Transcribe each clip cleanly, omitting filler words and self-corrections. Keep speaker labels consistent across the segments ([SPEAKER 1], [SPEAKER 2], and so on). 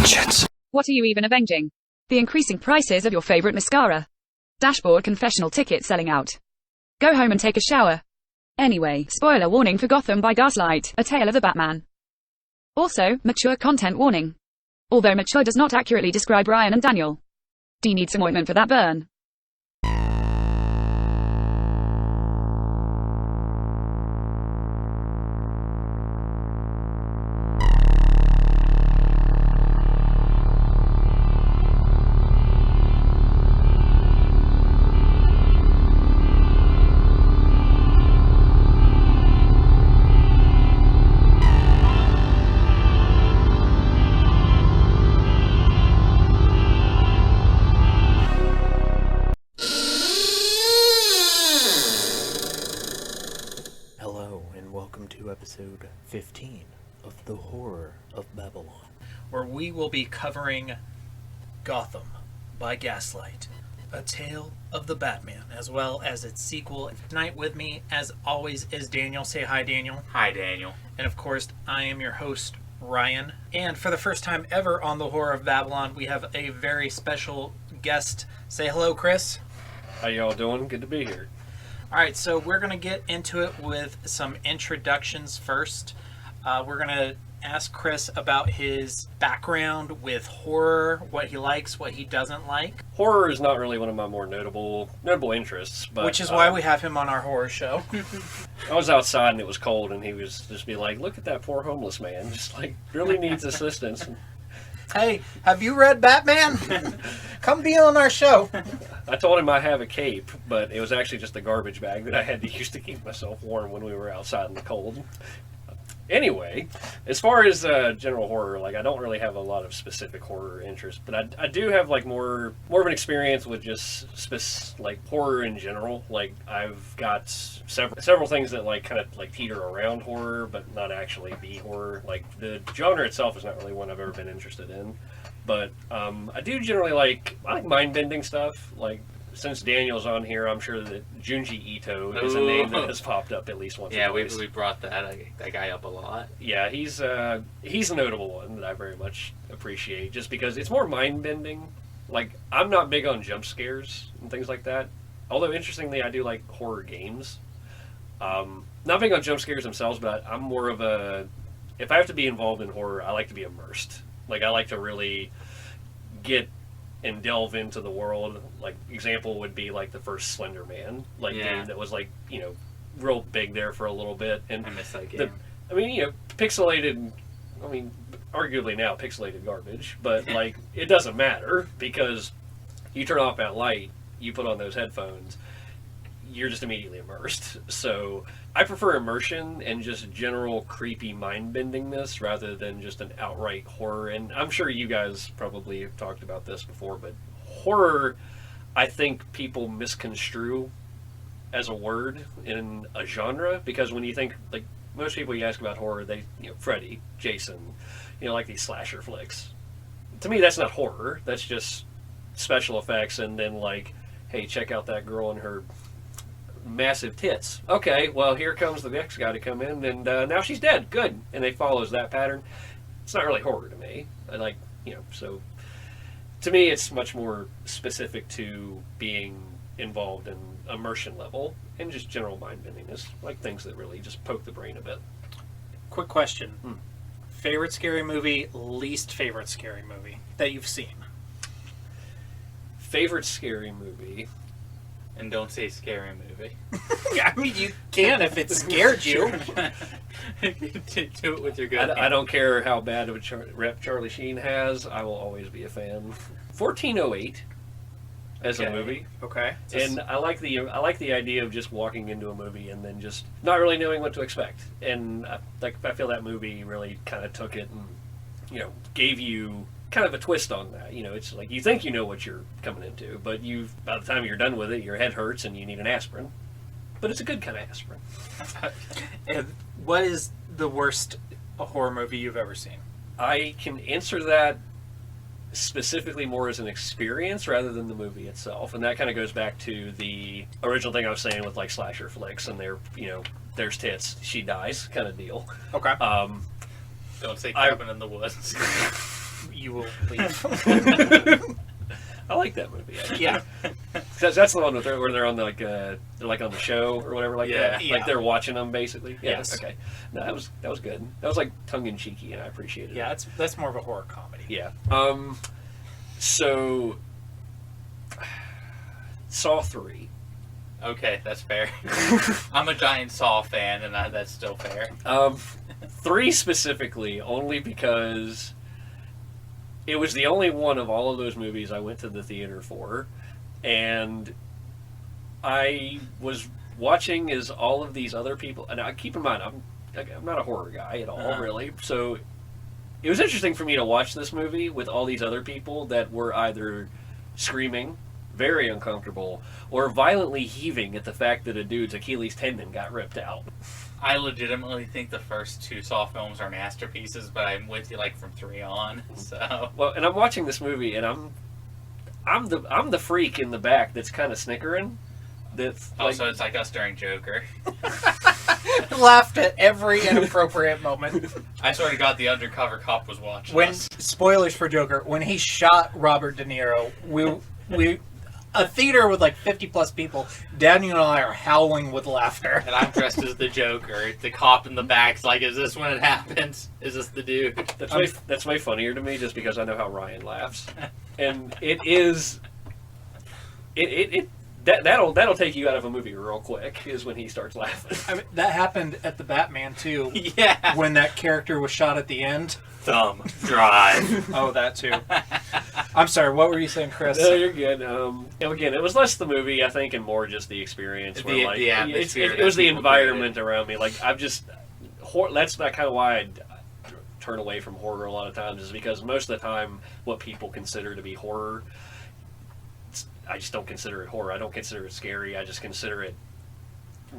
[SPEAKER 1] vengeance.
[SPEAKER 2] What are you even avenging? The increasing prices of your favorite mascara. Dashboard confessional ticket selling out. Go home and take a shower. Anyway, spoiler warning for Gotham by Gaslight, A Tale of the Batman. Also, mature content warning. Although mature does not accurately describe Ryan and Daniel. Do you need some ointment for that burn?
[SPEAKER 3] Episode 15 of The Horror of Babylon,
[SPEAKER 4] where we will be covering Gotham by Gaslight, A Tale of the Batman, as well as its sequel. Tonight with me, as always, is Daniel. Say hi, Daniel.
[SPEAKER 5] Hi, Daniel.
[SPEAKER 4] And of course, I am your host, Ryan. And for the first time ever on The Horror of Babylon, we have a very special guest. Say hello, Chris.
[SPEAKER 6] How y'all doing? Good to be here.
[SPEAKER 4] Alright, so we're going to get into it with some introductions first. We're going to ask Chris about his background with horror, what he likes, what he doesn't like.
[SPEAKER 6] Horror is not really one of my more notable interests. But,
[SPEAKER 4] which is why we have him on our horror show.
[SPEAKER 6] I was outside and it was cold and he was just be like, look at that poor homeless man. Just like, really needs assistance.
[SPEAKER 4] Hey, have you read Batman? Come be on our show.
[SPEAKER 6] I told him I have a cape, but it was actually just a garbage bag that I had to use to keep myself warm when we were outside in the cold. Anyway, as far as general horror, like I don't really have a lot of specific horror interests, but I do have like more of an experience with just like horror in general. Like I've got several things that like kind of like teeter around horror, but not actually be horror. Like the genre itself is not really one I've ever been interested in, but I do generally like mind-bending stuff. Like since Daniel's on here, I'm sure that Junji Ito is a name that has popped up at least once.
[SPEAKER 5] Yeah, we brought that guy up a lot.
[SPEAKER 6] Yeah, he's a notable one that I very much appreciate, just because it's more mind-bending. Like, I'm not big on jump scares and things like that. Although, interestingly, I do like horror games. Not big on jump scares themselves, but I'm more of a... If I have to be involved in horror, I like to be immersed. Like, I like to really get and delve into the world. Like, example would be like the first Slender Man, like game that was like, you know, real big there for a little bit. And
[SPEAKER 5] I miss that game.
[SPEAKER 6] Pixelated, I mean, arguably now pixelated garbage, but like, it doesn't matter because you turn off that light, you put on those headphones, you're just immediately immersed. So I prefer immersion and just general creepy mind-bendingness rather than just an outright horror. And I'm sure you guys probably have talked about this before, but horror, I think people misconstrue as a word in a genre, because when you think, like, most people you ask about horror, they, you know, Freddy, Jason, you know, like these slasher flicks. To me, that's not horror. That's just special effects and then like, hey, check out that girl and her massive tits. Okay, well, here comes the next guy to come in, and now she's dead. Good. And it follows that pattern. It's not really horror to me. I like, you know, so to me, it's much more specific to being involved in immersion level and just general mind-bendingness, like things that really just poke the brain a bit.
[SPEAKER 4] Quick question. Favorite scary movie, least favorite scary movie that you've seen?
[SPEAKER 6] Favorite scary movie...
[SPEAKER 5] And don't say scary movie.
[SPEAKER 4] I mean, you can if it scared you.
[SPEAKER 5] Do it with your gut.
[SPEAKER 6] I don't care how bad of a rep Charlie Sheen has. I will always be a fan. 1408 as a movie.
[SPEAKER 4] Okay.
[SPEAKER 6] And I like the idea of just walking into a movie and then just not really knowing what to expect. And I feel that movie really kind of took it and, you know, gave you kind of a twist on that. You know, it's like you think you know what you're coming into, but by the time you're done with it, your head hurts and you need an aspirin. But it's a good kind of aspirin.
[SPEAKER 4] And what is the worst horror movie you've ever seen?
[SPEAKER 6] I can answer that specifically more as an experience rather than the movie itself, and that kind of goes back to the original thing I was saying with like slasher flicks and they're, you know, there's tits, she dies kind of deal.
[SPEAKER 4] Okay.
[SPEAKER 5] Don't say Cabin in the Woods.
[SPEAKER 4] You will leave.
[SPEAKER 6] I like that movie. Actually.
[SPEAKER 4] Yeah.
[SPEAKER 6] That's the one where they're on they're like on the show or whatever like that.
[SPEAKER 4] Yeah.
[SPEAKER 6] Like they're watching them basically. Yeah,
[SPEAKER 4] Yes.
[SPEAKER 6] Okay. No, that was good. That was like tongue in cheeky, and I appreciated it.
[SPEAKER 4] Yeah, that's more of a horror comedy.
[SPEAKER 6] Yeah. So Saw 3.
[SPEAKER 5] Okay, that's fair. I'm a giant Saw fan, and that's still fair.
[SPEAKER 6] 3 specifically, only because it was the only one of all of those movies I went to the theater for, and I was watching as all of these other people. And keep in mind, I'm not a horror guy at all, really. So it was interesting for me to watch this movie with all these other people that were either screaming, very uncomfortable, or violently heaving at the fact that a dude's Achilles tendon got ripped out.
[SPEAKER 5] I legitimately think the first 2 Saw films are masterpieces, but I'm with you like from 3 on. So
[SPEAKER 6] Well, and I'm watching this movie, and I'm the freak in the back that's kind of snickering. That's
[SPEAKER 5] also it's like us during Joker.
[SPEAKER 4] Laughed at every inappropriate moment.
[SPEAKER 5] I swear to God, the undercover cop was watching
[SPEAKER 4] When
[SPEAKER 5] us.
[SPEAKER 4] spoilers for Joker, when he shot Robert De Niro, we a theater with like 50 plus people, Daniel and I are howling with laughter.
[SPEAKER 5] And I'm dressed as the Joker. The cop in the back's like, "Is this when it happens? Is this the dude?"
[SPEAKER 6] That's way funnier to me, just because I know how Ryan laughs, and it is that'll take you out of a movie real quick. Is when he starts laughing.
[SPEAKER 4] I mean, that happened at the Batman too.
[SPEAKER 5] Yeah.
[SPEAKER 4] When that character was shot at the end.
[SPEAKER 5] Thumb drive.
[SPEAKER 4] Oh, that too. I'm sorry, what were you saying, Chris?
[SPEAKER 6] No, you're good. Again, it was less the movie, I think, and more just the experience. Where,
[SPEAKER 5] The atmosphere
[SPEAKER 6] it was
[SPEAKER 5] that
[SPEAKER 6] the
[SPEAKER 5] people
[SPEAKER 6] environment around me. Like that's not kind of why I turn away from horror a lot of times, is because most of the time, what people consider to be horror, I just don't consider it horror. I don't consider it scary. I just consider it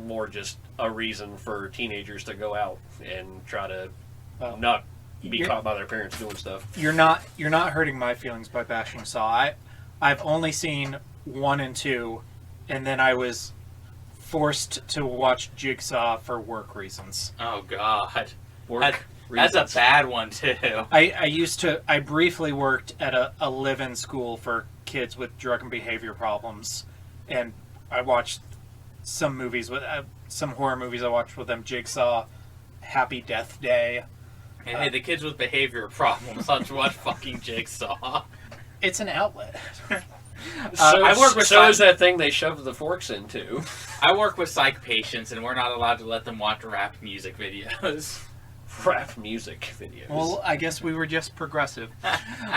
[SPEAKER 6] more just a reason for teenagers to go out and try to not be caught by their parents doing stuff.
[SPEAKER 4] You're not hurting my feelings by bashing Saw. I've only seen 1 and 2, and then I was forced to watch Jigsaw for work reasons.
[SPEAKER 5] Oh God.
[SPEAKER 6] Work
[SPEAKER 5] That's a bad one too.
[SPEAKER 4] I briefly worked at a live-in school for kids with drug and behavior problems, and I watched some movies with some horror movies I watched with them. Jigsaw, Happy Death Day.
[SPEAKER 5] Hey, the kids with behavior problems, let's watch fucking Jigsaw.
[SPEAKER 4] It's an outlet.
[SPEAKER 5] I work with
[SPEAKER 6] is that thing they shove the forks into.
[SPEAKER 5] I work with psych patients, and we're not allowed to let them watch rap music videos.
[SPEAKER 6] Rap music videos.
[SPEAKER 4] Well, I guess we were just progressive.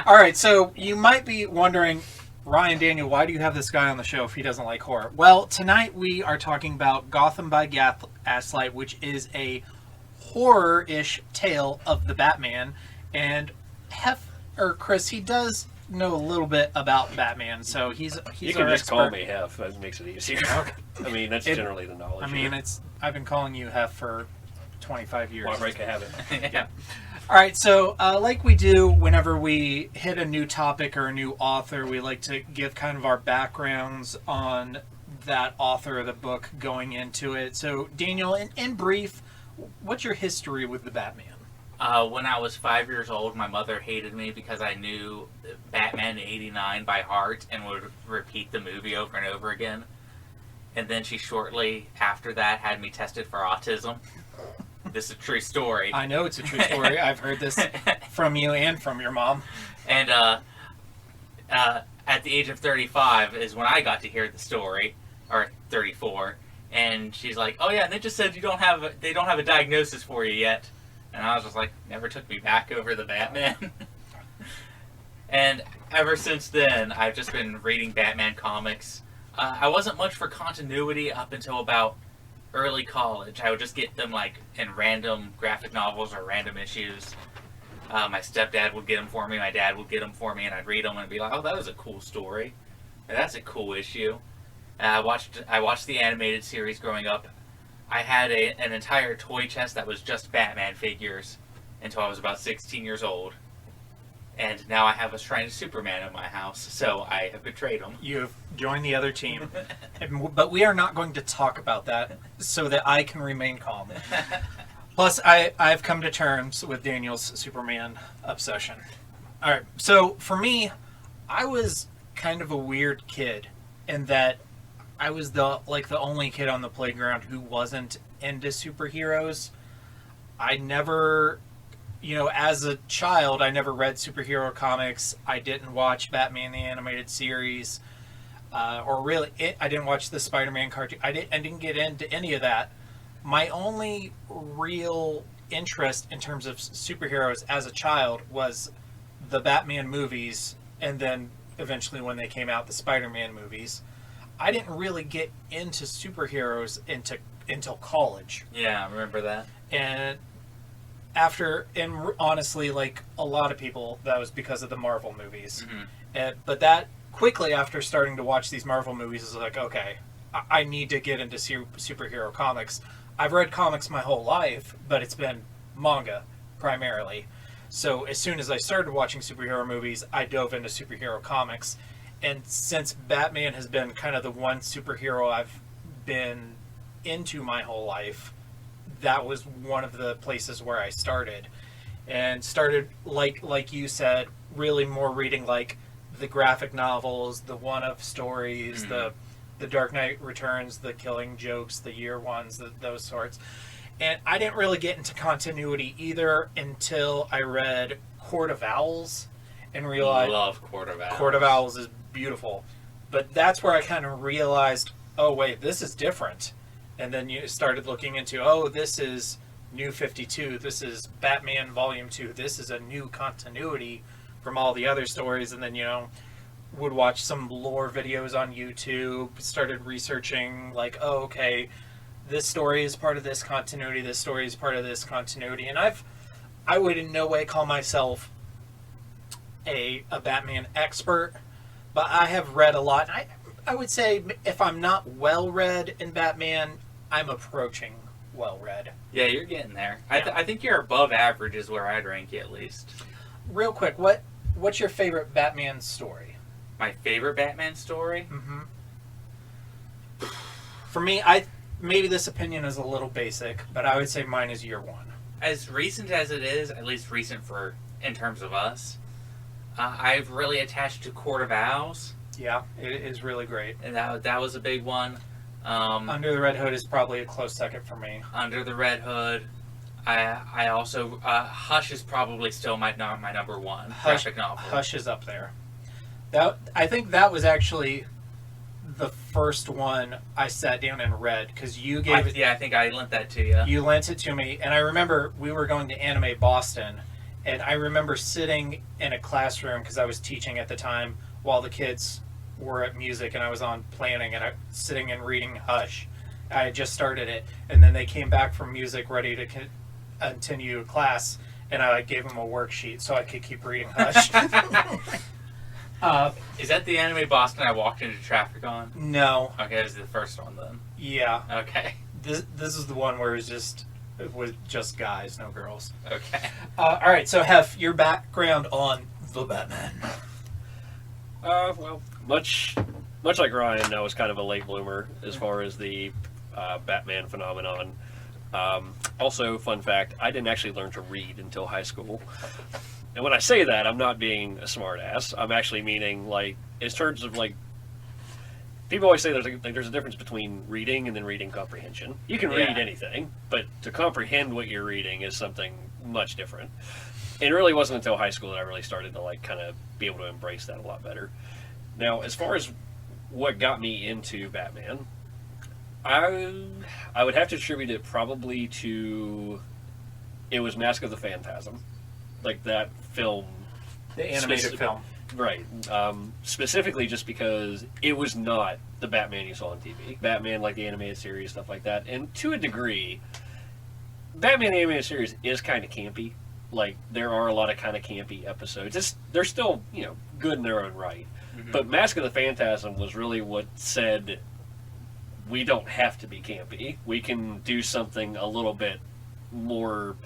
[SPEAKER 4] All right, so you might be wondering, Ryan, Daniel, why do you have this guy on the show if he doesn't like horror? Well, tonight we are talking about Gotham by Gaslight, which is a horror-ish tale of the Batman. And Chris, he does know a little bit about Batman, so he's
[SPEAKER 6] you
[SPEAKER 4] our
[SPEAKER 6] can just
[SPEAKER 4] expert.
[SPEAKER 6] call me Hef. That makes it easier. I mean, that's generally the knowledge.
[SPEAKER 4] I mean, I've been calling you Hef for 25 years.
[SPEAKER 6] Why break a habit?
[SPEAKER 5] Yeah.
[SPEAKER 4] All right, so like we do whenever we hit a new topic or a new author, we like to give kind of our backgrounds on that author of the book going into it. So, Daniel, in brief, what's your history with the Batman?
[SPEAKER 5] When I was 5 years old, my mother hated me because I knew Batman '89 by heart and would repeat the movie over and over again. And then she shortly after that had me tested for autism. This is a true story.
[SPEAKER 4] I know it's a true story. I've heard this from you and from your mom.
[SPEAKER 5] And at the age of 35 is when I got to hear the story, or 34. And she's like, "Oh yeah, and they just said they don't have a diagnosis for you yet." And I was just like, never took me back over the Batman. And ever since then, I've just been reading Batman comics. I wasn't much for continuity up until about early college. I would just get them like in random graphic novels or random issues. My stepdad would get them for me, my dad would get them for me, and I'd read them and be like, "Oh, that was a cool story. That's a cool issue." I watched the animated series growing up. I had an entire toy chest that was just Batman figures until I was about 16 years old. And now I have a shrine of Superman in my house, so I have betrayed him.
[SPEAKER 4] You have joined the other team. But we are not going to talk about that so that I can remain calm. Plus, I've come to terms with Daniel's Superman obsession. All right. So for me, I was kind of a weird kid in that I was the only kid on the playground who wasn't into superheroes. I never, as a child, I never read superhero comics. I didn't watch Batman the Animated Series, I didn't watch the Spider-Man cartoon. I didn't get into any of that. My only real interest in terms of superheroes as a child was the Batman movies, and then eventually when they came out, the Spider-Man movies. I didn't really get into superheroes until college.
[SPEAKER 5] Yeah, I remember that.
[SPEAKER 4] And honestly, like a lot of people, that was because of the Marvel movies.
[SPEAKER 5] Mm-hmm.
[SPEAKER 4] But that quickly after starting to watch these Marvel movies is like, okay, I need to get into superhero comics. I've read comics my whole life, but it's been manga primarily. So as soon as I started watching superhero movies, I dove into superhero comics. And since Batman has been kind of the one superhero I've been into my whole life, that was one of the places where I started. And started, like you said, really more reading like the graphic novels, the one-off stories,
[SPEAKER 5] mm-hmm.
[SPEAKER 4] the Dark Knight Returns, the Killing Jokes, the Year Ones, those sorts. And I didn't really get into continuity either until I read Court of Owls and realized...
[SPEAKER 5] I love Court of Owls.
[SPEAKER 4] Court of Owls is beautiful. But that's where I kind of realized, oh wait, this is different. And then you started looking into, oh, this is New 52, this is Batman Volume 2, this is a new continuity from all the other stories. And then, would watch some lore videos on YouTube, started researching, like, oh, okay, this story is part of this continuity, this story is part of this continuity. And I would in no way call myself a Batman expert, but I have read a lot. I would say if I'm not well-read in Batman, I'm approaching well-read.
[SPEAKER 5] Yeah, you're getting there.
[SPEAKER 4] Yeah.
[SPEAKER 5] I think you're above average is where I'd rank you at least.
[SPEAKER 4] Real quick, what's your favorite Batman story?
[SPEAKER 5] My favorite Batman story?
[SPEAKER 4] Mm-hmm. For me, maybe this opinion is a little basic, but I would say mine is Year One.
[SPEAKER 5] As recent as it is, at least recent in terms of us, I've really attached to Court of Owls.
[SPEAKER 4] Yeah, it is really great.
[SPEAKER 5] And that was a big one.
[SPEAKER 4] Under the Red Hood is probably a close second for me.
[SPEAKER 5] Under the Red Hood. I also... Hush is probably still my number one graphic novel.
[SPEAKER 4] Hush is up there. I think that was actually the first one I sat down and read, because you gave it...
[SPEAKER 5] Yeah, I think I lent that to you.
[SPEAKER 4] You lent it to me, and I remember we were going to Anime Boston, and I remember sitting in a classroom, because I was teaching at the time, while the kids were at music, and I was on planning, and I was sitting and reading Hush. I had just started it, and then they came back from music ready to continue class, and I gave them a worksheet so I could keep reading Hush.
[SPEAKER 5] Is that the Anime Boston I walked into traffic on?
[SPEAKER 4] No.
[SPEAKER 5] Okay, this is the first one then.
[SPEAKER 4] Yeah.
[SPEAKER 5] Okay.
[SPEAKER 4] This is the one where it was just guys, no girls.
[SPEAKER 5] Okay.
[SPEAKER 4] All right, so Hef, your background on the Batman.
[SPEAKER 6] Well, much like Ryan, I was kind of a late bloomer as far as the Batman phenomenon. Also, fun fact, I didn't actually learn to read until high school. And when I say that, I'm not being a smart ass. I'm actually meaning, like, in terms of, like, people always say there's a difference between reading and then reading comprehension. You can read anything, but to comprehend what you're reading is something much different. And it really wasn't until high school that I really started to, like, kind of be able to embrace that a lot better. Now, as far as what got me into Batman, I would have to attribute it probably to... It was Mask of the Phantasm. Like, that film...
[SPEAKER 4] The animated film.
[SPEAKER 6] Right. Specifically just because it was not the Batman you saw on TV. Batman, like the animated series, stuff like that. And to a degree, Batman the animated series is kind of campy. Like, there are a lot of kind of campy episodes. They're still, good in their own right. Mm-hmm. But Mask of the Phantasm was really what said, we don't have to be campy. We can do something a little bit more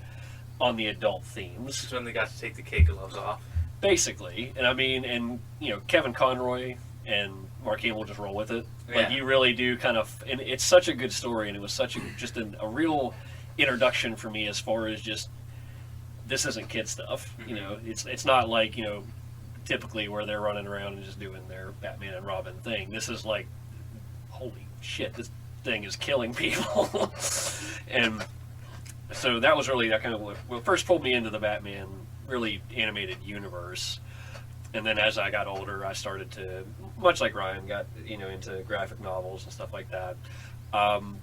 [SPEAKER 6] on the adult themes.
[SPEAKER 5] It's when they got to take the cake gloves off.
[SPEAKER 6] Basically. And I mean, Kevin Conroy and Mark Hamill just roll with it. Like, you really do kind of, and it's such a good story, and it was such a real introduction for me as far as just this isn't kid stuff. You know, it's not like, you know, typically where they're running around and just doing their Batman and Robin thing. This is like, holy shit, this thing is killing people. And so that was really that kind of what first pulled me into the Batman really animated universe. And then as I got older, I started to, much like Ryan, got, you know, into graphic novels and stuff like that.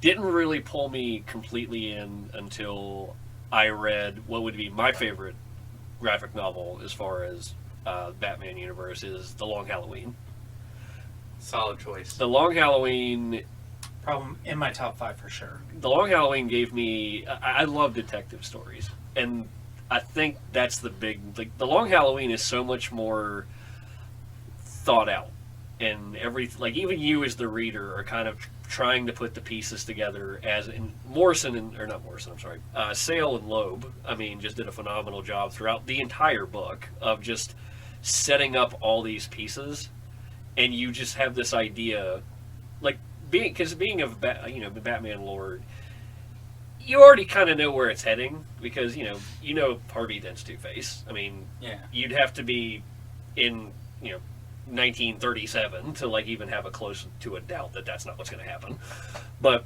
[SPEAKER 6] Didn't really pull me completely in until I read what would be my favorite graphic novel as far as Batman universe is The Long Halloween.
[SPEAKER 5] Solid choice.
[SPEAKER 6] The Long Halloween...
[SPEAKER 4] Probably in my top 5 for sure.
[SPEAKER 6] The Long Halloween gave me... I love detective stories. And I think that's the big... Like, The Long Halloween is so much more thought out. And like, even you as the reader are kind of trying to put the pieces together as in Sale and Loeb, I mean, just did a phenomenal job throughout the entire book of just setting up all these pieces, and you just have this idea, like, being the Batman lore, you already kind of know where it's heading, because, you know Harvey Dent's Two-Face. I mean,
[SPEAKER 5] yeah,
[SPEAKER 6] you'd have to be in, 1937 to like even have a close to a doubt that that's not what's going to happen. But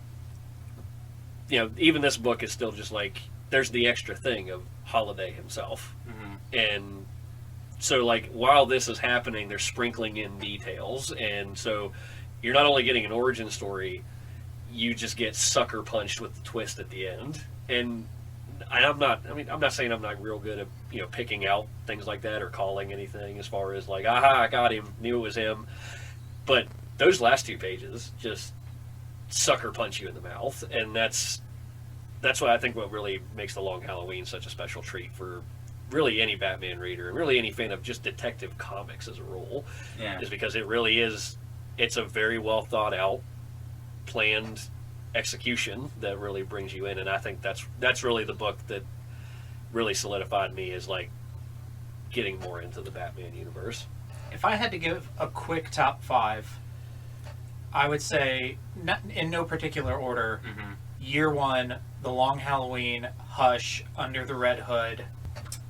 [SPEAKER 6] even this book is still just like, there's the extra thing of Holiday himself. And so like while this is happening, they're sprinkling in details, and so you're not only getting an origin story, you just get sucker punched with the twist at the end. And I'm not saying I'm not real good at picking out things like that or calling anything as far as like, aha, I got him, knew it was him. But those last 2 pages just sucker punch you in the mouth, and that's what I think what really makes The Long Halloween such a special treat for really any Batman reader and really any fan of just detective comics as a rule.
[SPEAKER 5] Yeah.
[SPEAKER 6] Is because it really is, it's a very well thought out, planned execution that really brings you in, and I think that's really the book that really solidified me as like getting more into the Batman universe.
[SPEAKER 4] If I had to give a quick top 5, I would say, not in no particular order, Year 1, The Long Halloween, Hush, Under the Red Hood.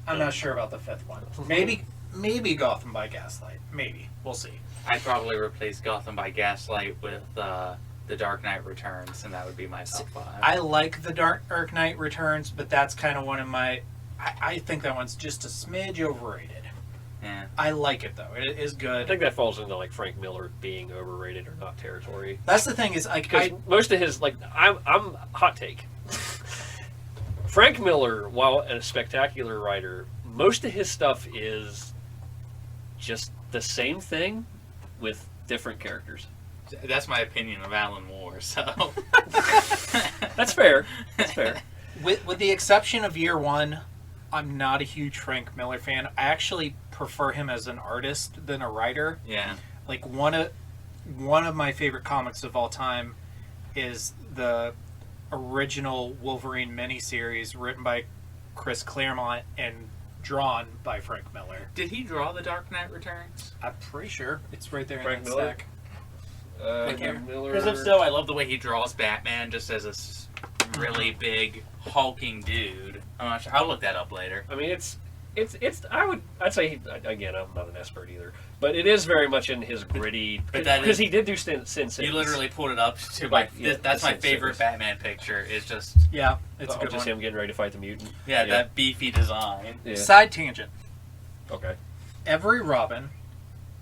[SPEAKER 4] I'm not sure about the 5th one. Maybe Gotham by Gaslight. Maybe. We'll see.
[SPEAKER 5] I'd probably replace Gotham by Gaslight with The Dark Knight Returns, and that would be my top 5.
[SPEAKER 4] I like The Dark Knight Returns, but that's kind of one of my... I think that one's just a smidge overrated.
[SPEAKER 5] Yeah.
[SPEAKER 4] I like it, though. It is good.
[SPEAKER 6] I think that falls into like Frank Miller being overrated or not territory.
[SPEAKER 4] That's the thing is,
[SPEAKER 6] because most of his, like, I'm hot take. Frank Miller, while a spectacular writer, most of his stuff is just the same thing with different characters.
[SPEAKER 5] That's my opinion of Alan Moore, so...
[SPEAKER 6] That's fair. That's fair.
[SPEAKER 4] With the exception of Year 1, I'm not a huge Frank Miller fan. I actually prefer him as an artist than a writer.
[SPEAKER 5] Yeah.
[SPEAKER 4] Like, one of my favorite comics of all time is the original Wolverine miniseries written by Chris Claremont and drawn by Frank Miller.
[SPEAKER 5] Did he draw The Dark Knight Returns?
[SPEAKER 4] I'm pretty sure. It's right there
[SPEAKER 6] Frank
[SPEAKER 4] in that
[SPEAKER 6] Miller?
[SPEAKER 4] stack.
[SPEAKER 5] Because if so, I love the way he draws Batman just as a really big, hulking dude. I'm not sure. I'll look that up later.
[SPEAKER 6] I mean, I'd say, again, I'm not an expert either, but it is very much in his gritty, because he did do Sin City.
[SPEAKER 5] You literally pulled it up to my, that's my favorite Batman picture, is just...
[SPEAKER 4] Yeah, it's a good
[SPEAKER 6] just
[SPEAKER 4] one.
[SPEAKER 6] him getting ready to fight the mutant.
[SPEAKER 5] Yeah, that beefy design.
[SPEAKER 6] Yeah.
[SPEAKER 4] Side tangent.
[SPEAKER 6] Okay.
[SPEAKER 4] Every Robin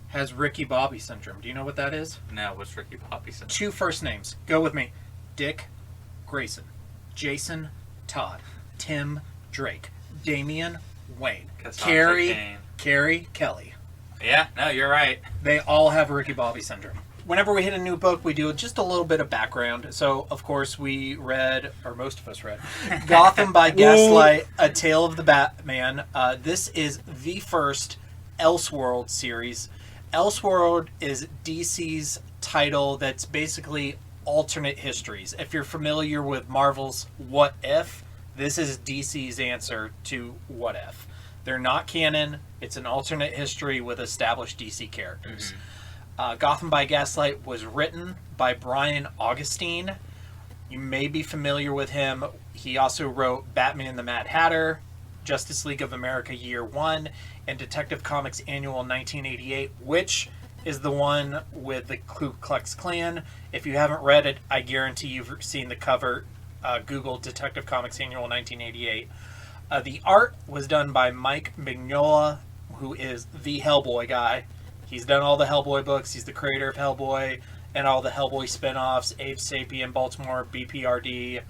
[SPEAKER 4] has Ricky Bobby syndrome. Do you know what that is?
[SPEAKER 5] No, what's Ricky Bobby syndrome?
[SPEAKER 4] 2 first names. Go with me. Dick Grayson. Jason Todd. Tim Drake. Damian Wayne. Carrie Kelly.
[SPEAKER 5] Yeah, no, you're right.
[SPEAKER 4] They all have Ricky Bobby syndrome. Whenever we hit a new book, we do just a little bit of background. So, of course, we read, or most of us read, Gotham by Gaslight, A Tale of the Batman. This is the first Elseworld series. Elseworld is DC's title that's basically alternate histories. If you're familiar with Marvel's What If, this is DC's answer to What If. They're not canon. It's an alternate history with established DC characters. Gotham by Gaslight was written by Brian Augustyn. You may be familiar with him. He also wrote Batman and the Mad Hatter, Justice League of America Year 1 and Detective Comics Annual 1988, which is the one with the Ku Klux Klan. If you haven't read it, I guarantee you've seen the cover. Google Detective Comics Annual 1988. The art was done by Mike Mignola, who is the Hellboy guy. He's done all the Hellboy books. He's the creator of Hellboy and all the Hellboy spin-offs, Abe Sapien, Baltimore, BPRD.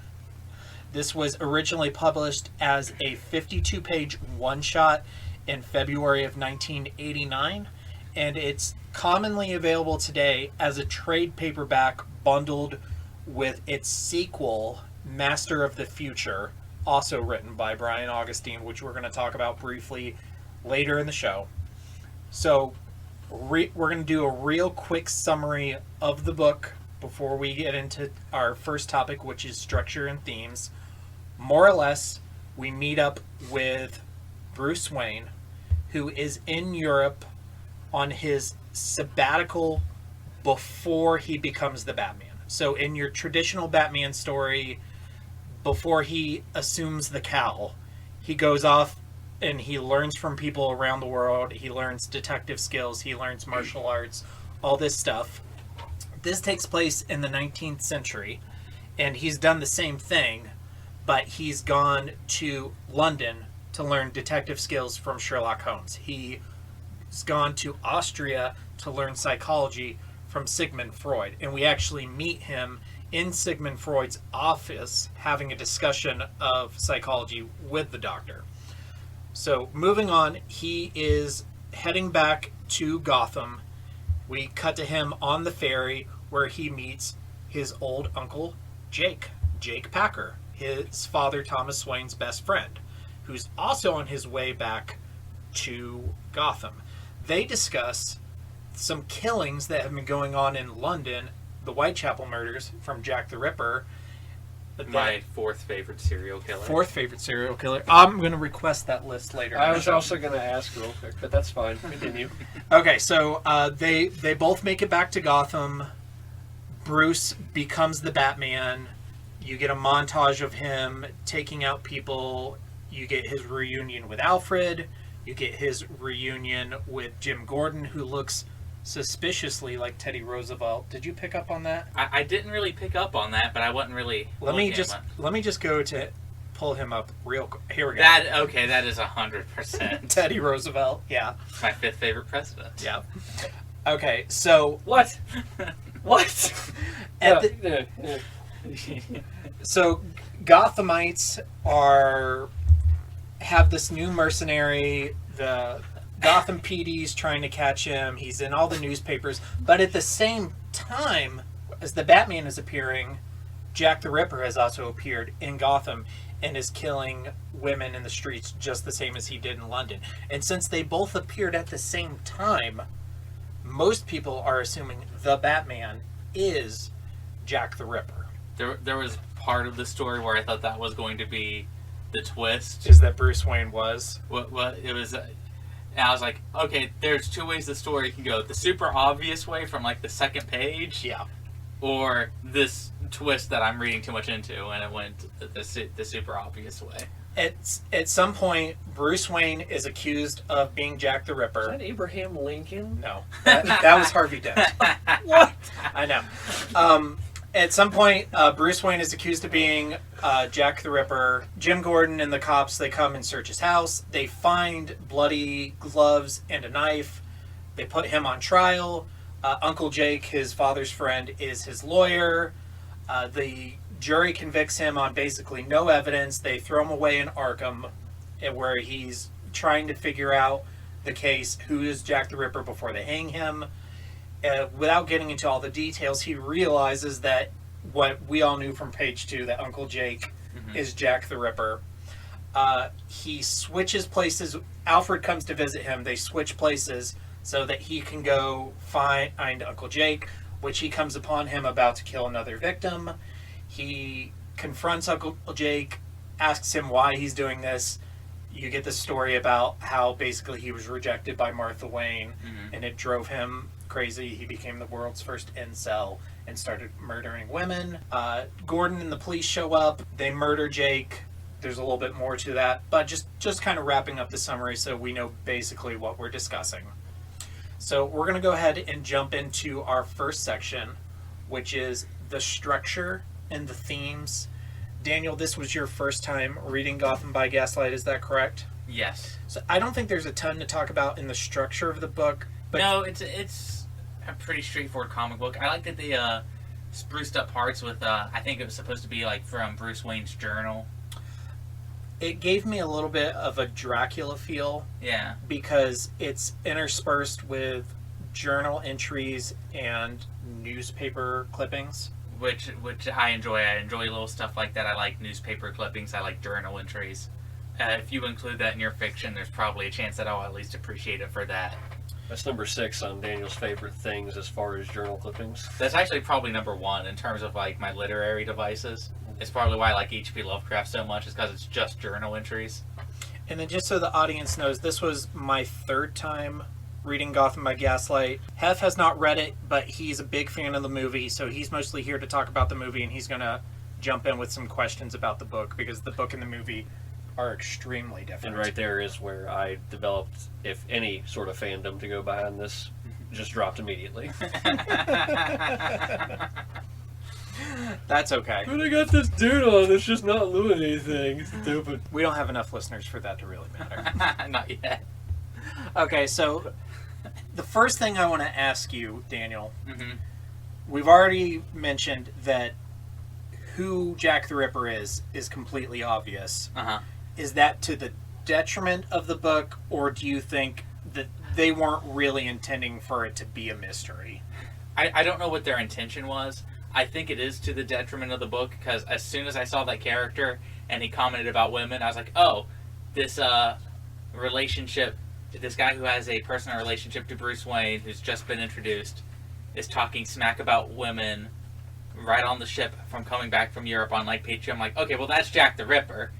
[SPEAKER 4] This was originally published as a 52-page one-shot in February of 1989, and it's commonly available today as a trade paperback bundled with its sequel, Master of the Future, also written by Brian Augustyn, which we're going to talk about briefly later in the show. So we're going to do a real quick summary of the book before we get into our first topic, which is structure and themes. More or less, we meet up with Bruce Wayne, who is in Europe on his sabbatical before he becomes the Batman. So in your traditional Batman story, before he assumes the cowl, he goes off and he learns from people around the world. He learns detective skills. He learns martial arts, all this stuff. This takes place in the 19th century, and he's done the same thing, but he's gone to London to learn detective skills from Sherlock Holmes. He's gone to Austria to learn psychology from Sigmund Freud, and we actually meet him in Sigmund Freud's office having a discussion of psychology with the doctor. So moving on, he is heading back to Gotham. We cut to him on the ferry where he meets his old uncle Jake Packer, his father Thomas Wayne's best friend, who's also on his way back to Gotham. They discuss some killings that have been going on in London, the Whitechapel murders from Jack the Ripper.
[SPEAKER 5] My fourth favorite serial killer.
[SPEAKER 4] I'm going to request that list later.
[SPEAKER 6] I was also going to ask real quick, but that's fine. Continue.
[SPEAKER 4] Okay, so they both make it back to Gotham. Bruce becomes the Batman. You get a montage of him taking out people. You get his reunion with Alfred. You get his reunion with Jim Gordon, who looks suspiciously like Teddy Roosevelt. Did you pick up on that?
[SPEAKER 5] I didn't really pick up on that, but I wasn't really.
[SPEAKER 4] Let me just go to pull him up real quick. Here we go.
[SPEAKER 5] That is 100%.
[SPEAKER 4] Teddy Roosevelt. Yeah.
[SPEAKER 5] My fifth favorite president.
[SPEAKER 4] Yeah. Okay, so
[SPEAKER 6] What?
[SPEAKER 4] So Gothamites have this new mercenary. The Gotham PD's trying to catch him. He's in all the newspapers. But at the same time, as the Batman is appearing, Jack the Ripper has also appeared in Gotham and is killing women in the streets just the same as he did in London. And since they both appeared at the same time, most people are assuming the Batman is Jack the Ripper.
[SPEAKER 5] There was part of the story where I thought that was going to be the twist.
[SPEAKER 4] Is that Bruce Wayne was?
[SPEAKER 5] What it was... And I was like, okay, there's two ways the story can go. The super obvious way from like the second page.
[SPEAKER 4] Yeah.
[SPEAKER 5] Or this twist that I'm reading too much into, and it went the super obvious way.
[SPEAKER 4] At some point, Bruce Wayne is accused of being Jack the Ripper.
[SPEAKER 6] Is that Abraham Lincoln?
[SPEAKER 4] No. That was Harvey Dent. What? I know. At some point, Bruce Wayne is accused of being Jack the Ripper. Jim Gordon and the cops, they come and search his house. They find bloody gloves and a knife. They put him on trial. Uncle Jake, his father's friend, is his lawyer. The jury convicts him on basically no evidence. They throw him away in Arkham, where he's trying to figure out the case, who is Jack the Ripper, before they hang him. Without getting into all the details, he realizes that what we all knew from page 2, that Uncle Jake is Jack the Ripper. He switches places. Alfred comes to visit him. They switch places so that he can go find Uncle Jake, which he comes upon him about to kill another victim. He confronts Uncle Jake, asks him why he's doing this. You get the story about how basically he was rejected by Martha Wayne, and it drove him crazy. He became the world's first incel and started murdering women. Gordon and the police show up. They murder Jake. there's a little bit more to that, but just kind of wrapping up the summary so we know basically what we're discussing. So we're going to go ahead and jump into our first section, which is the structure and the themes. Daniel, this was your first time reading Gotham by Gaslight, is that correct?
[SPEAKER 5] Yes.
[SPEAKER 4] So I don't think there's a ton to talk about in the structure of the book. But
[SPEAKER 5] no, it's a pretty straightforward comic book. I like that they spruced up parts with, I think it was supposed to be like from Bruce Wayne's journal.
[SPEAKER 4] It gave me a little bit of a Dracula feel.
[SPEAKER 5] Yeah.
[SPEAKER 4] Because it's interspersed with journal entries and newspaper clippings.
[SPEAKER 5] Which I enjoy. I enjoy little stuff like that. I like newspaper clippings. I like journal entries. If you include that in your fiction, there's probably a chance that I'll at least appreciate it for that.
[SPEAKER 6] That's number 6 on Daniel's favorite things as far as journal clippings.
[SPEAKER 5] That's actually probably number 1 in terms of like my literary devices. It's probably why I like H.P. Lovecraft so much, is because it's just journal entries.
[SPEAKER 4] And then just so the audience knows, this was my third time reading Gotham by Gaslight. Hef has not read it, but he's a big fan of the movie, so he's mostly here to talk about the movie, and he's going to jump in with some questions about the book, because the book and the movie are extremely different.
[SPEAKER 6] And right there is where I developed, if any sort of fandom to go behind this, just dropped immediately.
[SPEAKER 4] That's okay.
[SPEAKER 6] But I got this dude on that's just not doing anything. Stupid.
[SPEAKER 4] We don't have enough listeners for that to really matter.
[SPEAKER 5] Not yet.
[SPEAKER 4] Okay, so the first thing I want to ask you, Daniel,
[SPEAKER 5] Mm-hmm.
[SPEAKER 4] we've already mentioned that who Jack the Ripper is completely obvious.
[SPEAKER 5] Uh-huh.
[SPEAKER 4] Is that to the detriment of the book, or do you think that they weren't really intending for it to be a mystery?
[SPEAKER 5] I don't know what their intention was. I think it is to the detriment of the book, because as soon as I saw that character and he commented about women, I was like, oh, this relationship, this guy who has a personal relationship to Bruce Wayne, who's just been introduced, is talking smack about women right on the ship from coming back from Europe on Lake Peach. I'm like, okay, well, that's Jack the Ripper,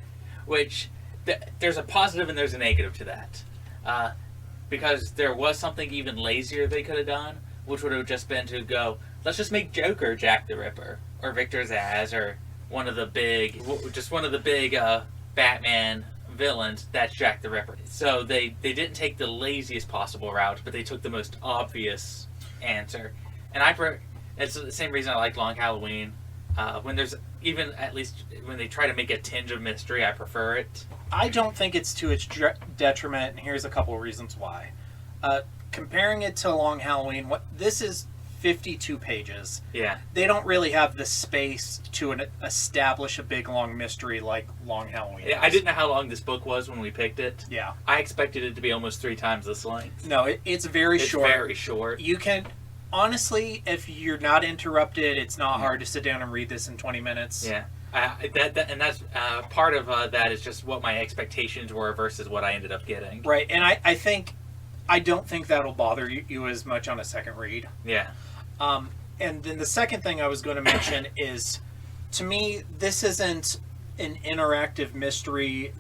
[SPEAKER 5] which there's a positive and there's a negative to that. Because there was something even lazier they could have done, which would have just been to go, let's just make Joker Jack the Ripper, or Victor Zsasz, or one of the big Batman villains, that's Jack the Ripper. So they didn't take the laziest possible route, but they took the most obvious answer. And it's the same reason I like Long Halloween. When there's even, at least when they try to make a tinge of mystery, I prefer it.
[SPEAKER 4] I don't think it's to its detriment, and here's a couple of reasons why. Comparing it to Long Halloween, this is 52 pages.
[SPEAKER 5] Yeah.
[SPEAKER 4] They don't really have the space to establish a big long mystery like Long Halloween.
[SPEAKER 5] Yeah, I didn't know how long this book was when we picked it.
[SPEAKER 4] Yeah.
[SPEAKER 5] I expected it to be almost 3 times this length.
[SPEAKER 4] No, it's very short.
[SPEAKER 5] It's very short.
[SPEAKER 4] You can, honestly, if you're not interrupted, it's not hard to sit down and read this in 20 minutes.
[SPEAKER 5] Yeah. And that's part of that is just what my expectations were versus what I ended up getting.
[SPEAKER 4] Right, and I don't think that'll bother you as much on a second read.
[SPEAKER 5] Yeah.
[SPEAKER 4] And then the second thing I was going to mention is, to me, this isn't an interactive mystery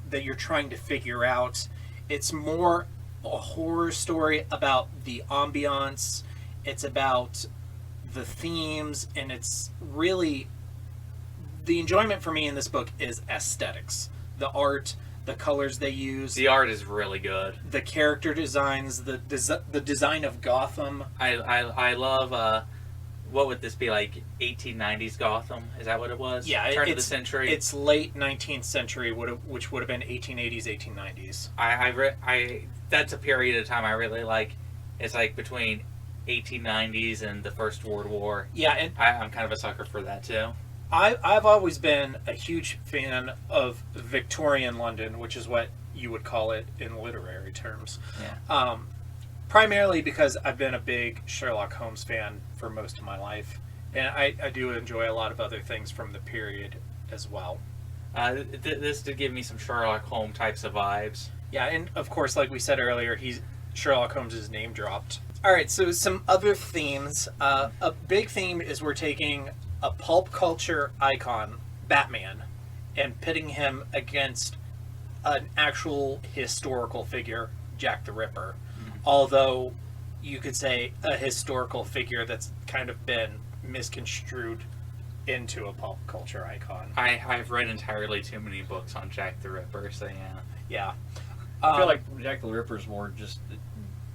[SPEAKER 4] that you're trying to figure out. It's more a horror story about the ambiance. It's about the themes, and it's really, the enjoyment for me in this book is aesthetics. The art, the colors they use.
[SPEAKER 5] The art is really good.
[SPEAKER 4] The character designs, the design of Gotham.
[SPEAKER 5] I love, what would this be, like 1890s Gotham? Is that what it was?
[SPEAKER 4] Yeah.
[SPEAKER 5] Turn of the century?
[SPEAKER 4] It's late 19th century, which would have been 1880s, 1890s.
[SPEAKER 5] That's a period of time I really like. It's like between 1890s and the First World War.
[SPEAKER 4] Yeah, and
[SPEAKER 5] I'm kind of a sucker for that too.
[SPEAKER 4] I've always been a huge fan of Victorian London, which is what you would call it in literary terms.
[SPEAKER 5] Yeah.
[SPEAKER 4] Primarily because I've been a big Sherlock Holmes fan for most of my life, and I do enjoy a lot of other things from the period as well.
[SPEAKER 5] This did give me some Sherlock Holmes types of vibes.
[SPEAKER 4] Yeah, and of course, like we said earlier, Sherlock Holmes is name dropped. All right, so some other themes. A big theme is we're taking a pulp culture icon, Batman, and pitting him against an actual historical figure, Jack the Ripper. Mm-hmm. Although you could say a historical figure that's kind of been misconstrued into a pop culture icon.
[SPEAKER 5] I've read entirely too many books on Jack the Ripper, so yeah.
[SPEAKER 4] Yeah.
[SPEAKER 6] I feel like Jack the Ripper's more just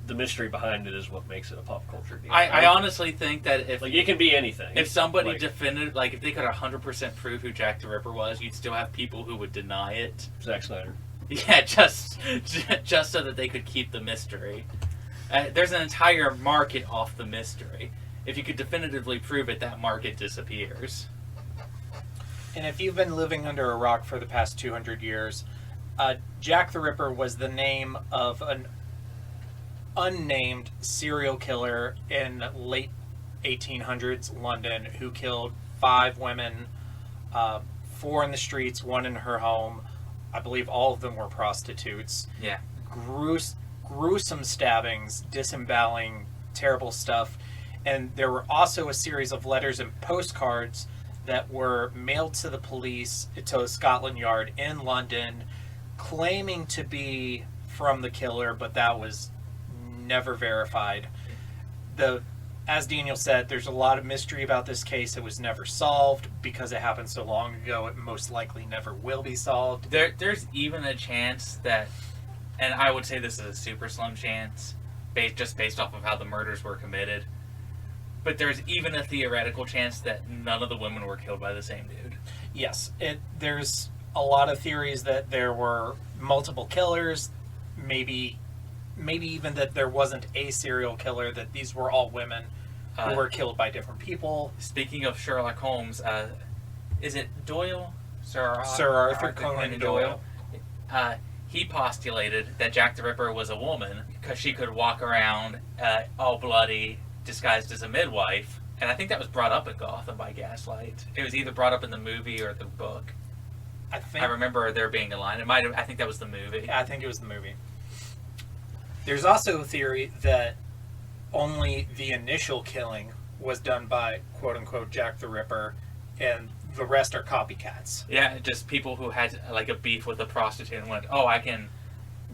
[SPEAKER 6] the mystery behind it is what makes it a pop culture deal.
[SPEAKER 5] I honestly think that if
[SPEAKER 6] it can be anything.
[SPEAKER 5] If somebody defended, like if they could 100% prove who Jack the Ripper was, you'd still have people who would deny it.
[SPEAKER 6] Zack Snyder.
[SPEAKER 5] Yeah, just so that they could keep the mystery. There's an entire market off the mystery. If you could definitively prove it, that market disappears.
[SPEAKER 4] And if you've been living under a rock for the past 200 years, Jack the Ripper was the name of an unnamed serial killer in late 1800s London who killed 5 women, 4 in the streets, 1 in her home. I believe all of them were prostitutes.
[SPEAKER 5] Yeah.
[SPEAKER 4] Gruesome stabbings, disemboweling, terrible stuff. And there were also a series of letters and postcards that were mailed to the police, to Scotland Yard in London, claiming to be from the killer, but that was never verified. As Daniel said, there's a lot of mystery about this case. It was never solved because it happened so long ago. It most likely never will be solved.
[SPEAKER 5] There's even a chance that, and I would say this is a super slim chance, based off of how the murders were committed, but there's even a theoretical chance that none of the women were killed by the same dude.
[SPEAKER 4] Yes, there's a lot of theories that there were multiple killers, maybe even that there wasn't a serial killer, that these were all women who were killed by different people.
[SPEAKER 5] Speaking of Sherlock Holmes, is it Doyle? Sir
[SPEAKER 4] Arthur Conan Doyle.
[SPEAKER 5] He postulated that Jack the Ripper was a woman because she could walk around all bloody, disguised as a midwife, and I think that was brought up in Gotham by Gaslight. It was either brought up in the movie or the book. I remember there being a line. I think that was the movie.
[SPEAKER 4] Yeah, I think it was the movie. There's also a theory that only the initial killing was done by quote-unquote Jack the Ripper, and the rest are copycats.
[SPEAKER 5] Yeah, just people who had like a beef with a prostitute and went, oh, I can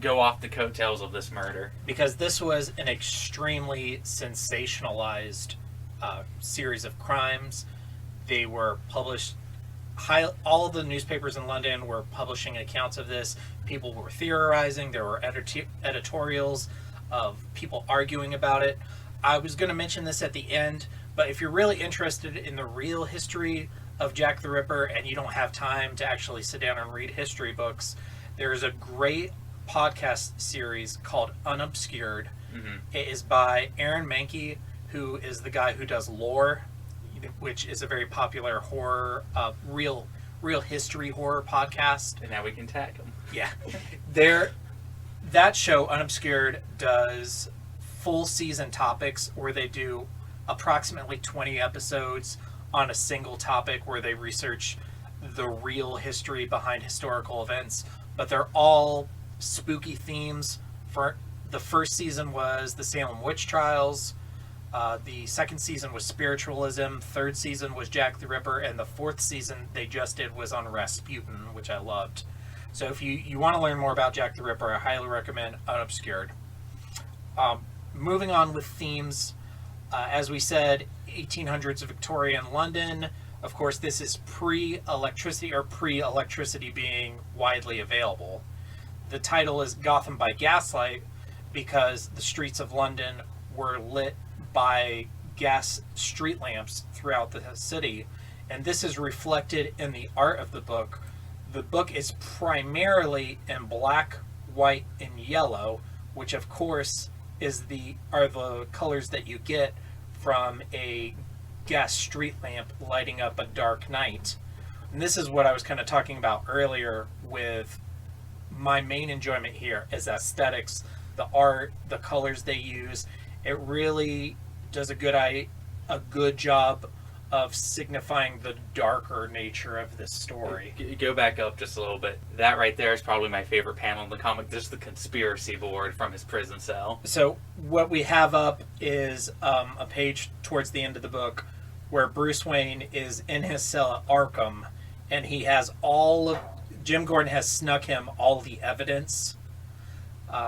[SPEAKER 5] go off the coattails of this murder.
[SPEAKER 4] Because this was an extremely sensationalized series of crimes. They were published. All of the newspapers in London were publishing accounts of this. People were theorizing. There were editorials of people arguing about it. I was going to mention this at the end, but if you're really interested in the real history of Jack the Ripper and you don't have time to actually sit down and read history books, there's a great podcast series called Unobscured. Mm-hmm. It is by Aaron Mahnke, who is the guy who does Lore, which is a very popular horror, real history horror podcast.
[SPEAKER 5] And now we can tag them.
[SPEAKER 4] Yeah. That show, Unobscured, does full season topics where they do approximately 20 episodes on a single topic where they research the real history behind historical events, but they're all spooky themes. For the first season was the Salem witch trials. The second season was spiritualism. Third season was Jack the Ripper, and the fourth season they just did was on Rasputin, which I loved. So if you want to learn more about Jack the Ripper, I highly recommend Unobscured. Moving on with themes, as we said, 1800s Victorian London. Of course, this is pre-electricity, or pre-electricity being widely available. The title is Gotham by Gaslight because the streets of London were lit by gas street lamps throughout the city, and this is reflected in the art of the book. The book is primarily in black, white, and yellow, which of course are the colors that you get from a gas street lamp lighting up a dark night. And this is what I was kind of talking about earlier with my main enjoyment here is aesthetics, the art, the colors they use. It really does a good job of signifying the darker nature of this story.
[SPEAKER 5] Go back up just a little bit. That right there is probably my favorite panel in the comic. Just the conspiracy board from his prison cell.
[SPEAKER 4] So what we have up is a page towards the end of the book where Bruce Wayne is in his cell at Arkham, and he has Jim Gordon has snuck him all the evidence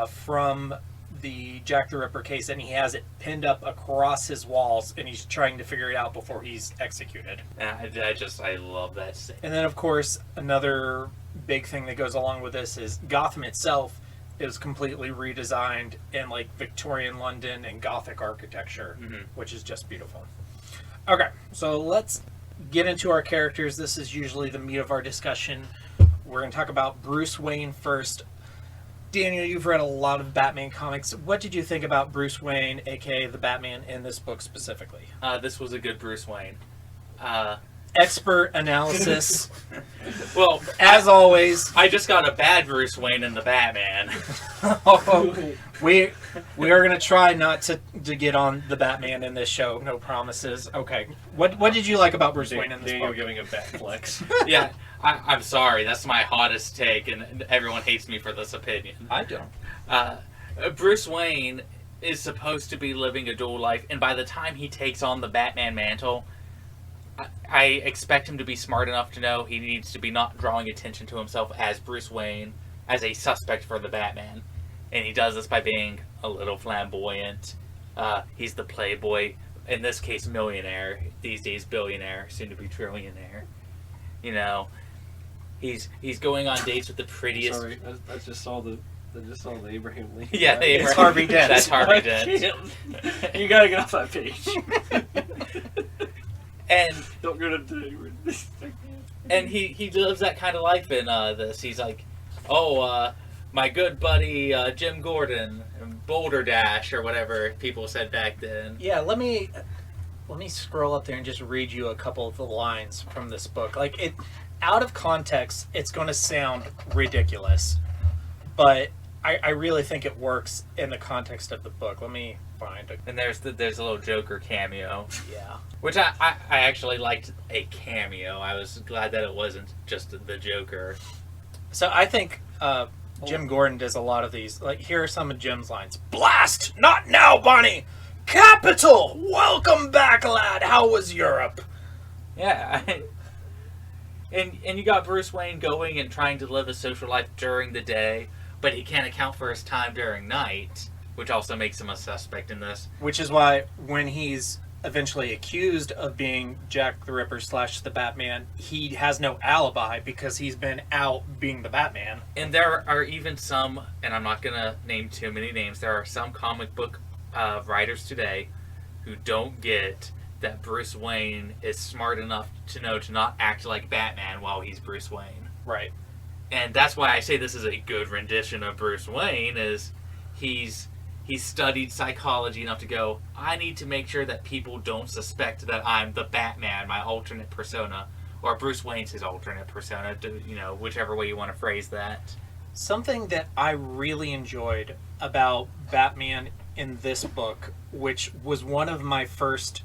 [SPEAKER 4] from the Jack the Ripper case, and he has it pinned up across his walls, and he's trying to figure it out before he's executed.
[SPEAKER 5] I love that scene.
[SPEAKER 4] And then, of course, another big thing that goes along with this is Gotham itself is completely redesigned in like Victorian London and Gothic architecture, which is just beautiful. Okay, so let's get into our characters. This is usually the meat of our discussion. We're going to talk about Bruce Wayne first. Daniel, you've read a lot of Batman comics. What did you think about Bruce Wayne, aka the Batman, in this book specifically?
[SPEAKER 5] This was a good Bruce Wayne.
[SPEAKER 4] Expert analysis.
[SPEAKER 5] Well,
[SPEAKER 4] as always.
[SPEAKER 5] I just got a bad Bruce Wayne in the Batman.
[SPEAKER 4] we are going to try not to get on the Batman in this show. No promises. Okay. What did you like about Bruce Wayne in this
[SPEAKER 6] Daniel
[SPEAKER 4] book?
[SPEAKER 6] giving a bat flex.
[SPEAKER 5] Yeah, I'm sorry. That's my hottest take, and everyone hates me for this opinion.
[SPEAKER 4] I don't.
[SPEAKER 5] Bruce Wayne is supposed to be living a dual life, and by the time he takes on the Batman mantle, I expect him to be smart enough to know he needs to be not drawing attention to himself as Bruce Wayne, as a suspect for the Batman. And he does this by being a little flamboyant. He's the playboy, in this case millionaire, these days billionaire, soon to be trillionaire. You know, he's going on dates with the prettiest...
[SPEAKER 6] Sorry, I just saw the Abraham Lincoln.
[SPEAKER 5] Yeah,
[SPEAKER 4] It's Harvey Dent.
[SPEAKER 5] That's Harvey Dent.
[SPEAKER 6] You gotta get off that page.
[SPEAKER 5] And
[SPEAKER 6] Don't go to
[SPEAKER 5] and he lives that kind of life in this. He's like, my good buddy Jim Gordon, Boulder Dash, or whatever people said back then.
[SPEAKER 4] Yeah, let me scroll up there and just read you a couple of the lines from this book. Like, it, out of context, it's going to sound ridiculous, but I really think it works in the context of the book. Let me find it.
[SPEAKER 5] And there's a little Joker cameo.
[SPEAKER 4] Yeah.
[SPEAKER 5] Which I actually liked a cameo. I was glad that it wasn't just the Joker.
[SPEAKER 4] So I think Jim Gordon does a lot of these. Like, here are some of Jim's lines. Blast! Not now, Bonnie! Capital! Welcome back, lad! How was Europe?
[SPEAKER 5] Yeah. And you got Bruce Wayne going and trying to live a social life during the day, but he can't account for his time during night, which also makes him a suspect in this.
[SPEAKER 4] Which is why when he's eventually accused of being Jack the Ripper / the Batman, he has no alibi because he's been out being the Batman.
[SPEAKER 5] And there are even some, and I'm not going to name too many names, there are some comic book writers today who don't get that Bruce Wayne is smart enough to know to not act like Batman while he's Bruce Wayne.
[SPEAKER 4] Right.
[SPEAKER 5] And that's why I say this is a good rendition of Bruce Wayne, is he's studied psychology enough to go, I need to make sure that people don't suspect that I'm the Batman, my alternate persona, or Bruce Wayne's his alternate persona, whichever way you want to phrase that.
[SPEAKER 4] Something that I really enjoyed about Batman in this book, which was one of my first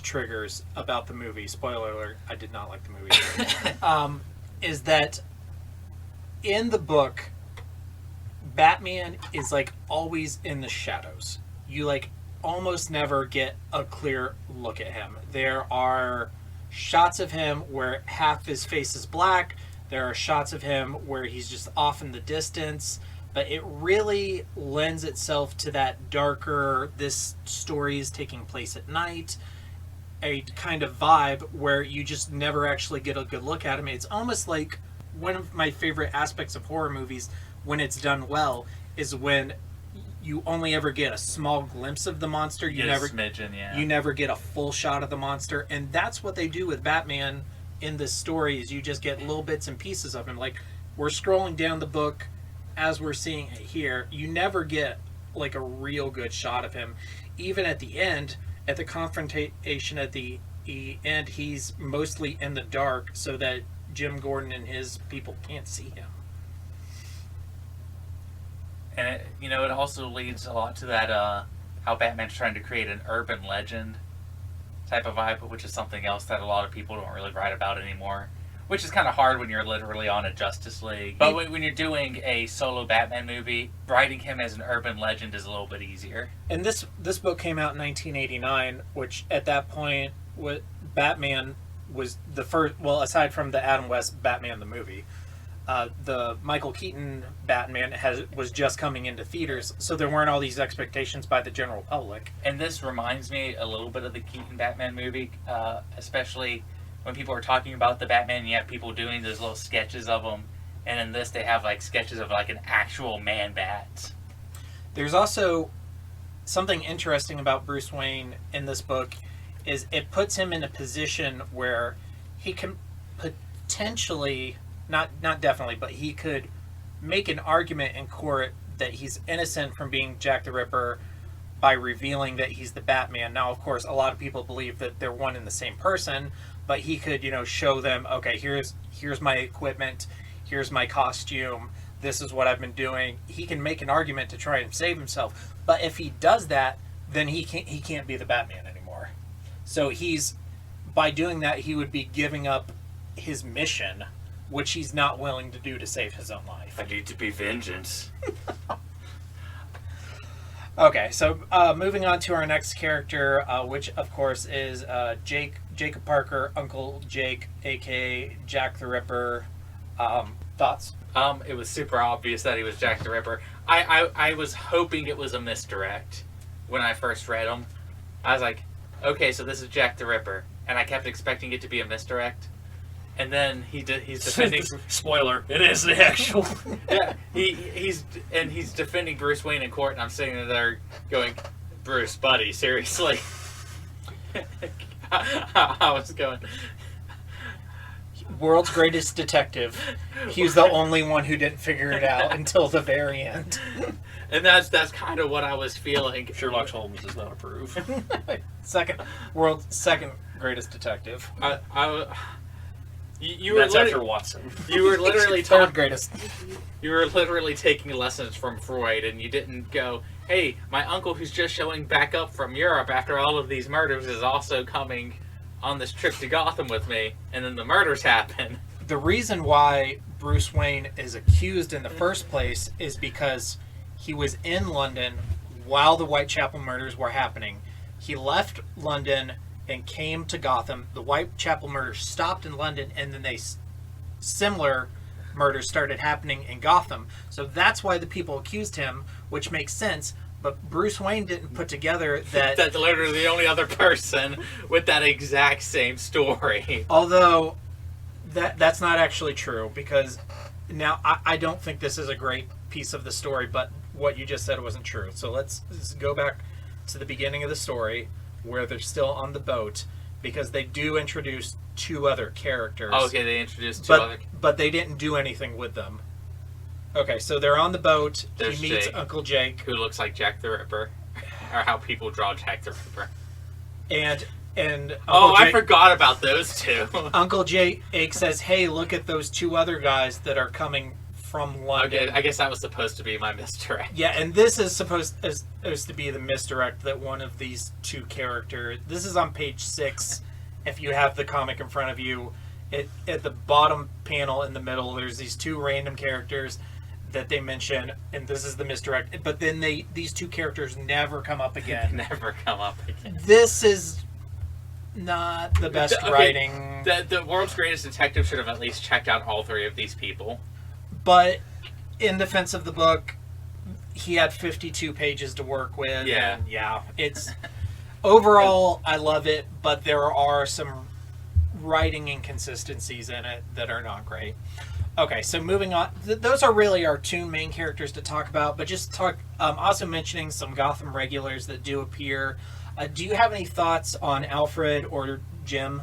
[SPEAKER 4] triggers about the movie, spoiler alert, I did not like the movie, is that in the book, Batman is like always in the shadows. You like almost never get a clear look at him. There are shots of him where half his face is black. There are shots of him where he's just off in the distance. But it really lends itself to that darker, this story is taking place at night, a kind of vibe where you just never actually get a good look at him. It's almost like one of my favorite aspects of horror movies, when it's done well, is when you only ever get a small glimpse of the monster. You never get a full shot of the monster, and that's what they do with Batman in this story. Is you just get little bits and pieces of him. Like, we're scrolling down the book as we're seeing it here. You never get like a real good shot of him. Even at the end, at the confrontation at the end, he's mostly in the dark so that Jim Gordon and his people can't see him.
[SPEAKER 5] And it also leads a lot to that how Batman's trying to create an urban legend type of vibe, which is something else that a lot of people don't really write about anymore, which is kind of hard when you're literally on a Justice League. But when you're doing a solo Batman movie, writing him as an urban legend is a little bit easier.
[SPEAKER 4] And this book came out in 1989, which at that point, Batman was the first, well, aside from the Adam West Batman the movie, the Michael Keaton Batman was just coming into theaters, so there weren't all these expectations by the general public.
[SPEAKER 5] And this reminds me a little bit of the Keaton Batman movie, especially when people are talking about the Batman, you have people doing those little sketches of him, and in this they have like sketches of like an actual man-bat.
[SPEAKER 4] There's also something interesting about Bruce Wayne in this book, is it puts him in a position where he can potentially, not definitely, but he could make an argument in court that he's innocent from being Jack the Ripper by revealing that he's the Batman. Now, of course, a lot of people believe that they're one and the same person, but he could, show them, okay, here's my equipment, here's my costume, this is what I've been doing. He can make an argument to try and save himself. But if he does that, then he can't be the Batman anymore. So by doing that, he would be giving up his mission, which he's not willing to do to save his own life.
[SPEAKER 5] I need to be vengeance.
[SPEAKER 4] Okay, so moving on to our next character, which of course is Jacob Parker, Uncle Jake, aka Jack the Ripper. Thoughts?
[SPEAKER 5] It was super obvious that he was Jack the Ripper. I was hoping it was a misdirect when I first read him. I was like, okay, so this is Jack the Ripper, and I kept expecting it to be a misdirect. And then he's defending.
[SPEAKER 6] Spoiler: it is the actual.
[SPEAKER 5] Yeah, he's defending Bruce Wayne in court, and I'm sitting there going, Bruce, buddy, seriously. I was going.
[SPEAKER 4] World's greatest detective. He was the only one who didn't figure it out until the very end.
[SPEAKER 5] And that's kind of what I was feeling.
[SPEAKER 6] Sherlock Holmes does not approve.
[SPEAKER 4] World's second greatest detective.
[SPEAKER 5] You were
[SPEAKER 6] That's after Watson.
[SPEAKER 5] You were literally
[SPEAKER 4] third greatest.
[SPEAKER 5] You were literally taking lessons from Freud, and you didn't go, hey, my uncle who's just showing back up from Europe after all of these murders is also coming on this trip to Gotham with me, and then the murders happen.
[SPEAKER 4] The reason why Bruce Wayne is accused in the first place is because he was in London while the Whitechapel murders were happening. He left London and came to Gotham. The Whitechapel murders stopped in London, and then similar murders started happening in Gotham. So that's why the people accused him, which makes sense. But Bruce Wayne didn't put together that...
[SPEAKER 5] That's literally the only other person with that exact same story.
[SPEAKER 4] Although, that's not actually true, because now I don't think this is a great piece of the story, but what you just said wasn't true. So let's go back to the beginning of the story, where they're still on the boat, because they do introduce two other characters.
[SPEAKER 5] Oh, okay, they introduced two other...
[SPEAKER 4] But they didn't do anything with them. Okay, so they're on the boat.
[SPEAKER 5] There's
[SPEAKER 4] he meets
[SPEAKER 5] Jake,
[SPEAKER 4] Uncle Jake,
[SPEAKER 5] who looks like Jack the Ripper, or how people draw Jack the Ripper.
[SPEAKER 4] and
[SPEAKER 5] I forgot about those two.
[SPEAKER 4] Uncle Jake says, "Hey, look at those two other guys that are coming from London."
[SPEAKER 5] Okay, I guess that was supposed to be my misdirect.
[SPEAKER 4] Yeah, and this is supposed to be the misdirect that one of these two characters. This is on page 6. If you have the comic in front of you, at the bottom panel in the middle, there's these two random characters that they mention, and this is the misdirect. But then these two characters never come up again.
[SPEAKER 5] Never come up again.
[SPEAKER 4] This is not the best writing.
[SPEAKER 5] The world's greatest detective should have at least checked out all three of these people.
[SPEAKER 4] But in defense of the book, he had 52 pages to work with.
[SPEAKER 5] Yeah.
[SPEAKER 4] And yeah, it's overall, I love it, but there are some writing inconsistencies in it that are not great. Okay, so moving on. Those are really our two main characters to talk about, but just also mentioning some Gotham regulars that do appear. Do you have any thoughts on Alfred or Jim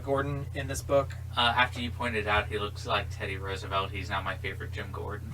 [SPEAKER 4] Gordon in this book?
[SPEAKER 5] After you pointed out he looks like Teddy Roosevelt, he's now my favorite Jim Gordon.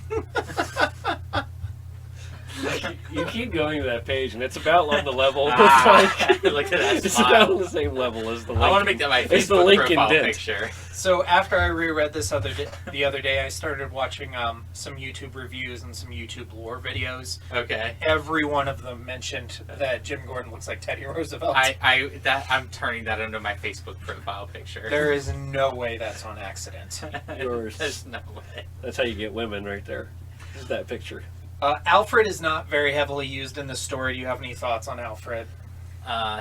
[SPEAKER 6] You keep going to that page, and it's about on the level.
[SPEAKER 5] Look at that
[SPEAKER 6] It's
[SPEAKER 5] smile.
[SPEAKER 6] about on the same level as the Lincoln.
[SPEAKER 5] I want to make that my
[SPEAKER 6] It's the
[SPEAKER 5] Facebook
[SPEAKER 6] Lincoln
[SPEAKER 5] profile
[SPEAKER 6] dent.
[SPEAKER 5] picture.
[SPEAKER 4] So after I reread this the other day, I started watching some YouTube reviews and some YouTube lore videos.
[SPEAKER 5] Okay.
[SPEAKER 4] Every one of them mentioned that Jim Gordon looks like Teddy Roosevelt.
[SPEAKER 5] I'm turning that into my Facebook profile picture.
[SPEAKER 4] There is no way that's on accident.
[SPEAKER 6] Yours.
[SPEAKER 5] There's no way.
[SPEAKER 6] That's how you get women right there. Is that picture.
[SPEAKER 4] Alfred is not very heavily used in this story. Do you have any thoughts on Alfred?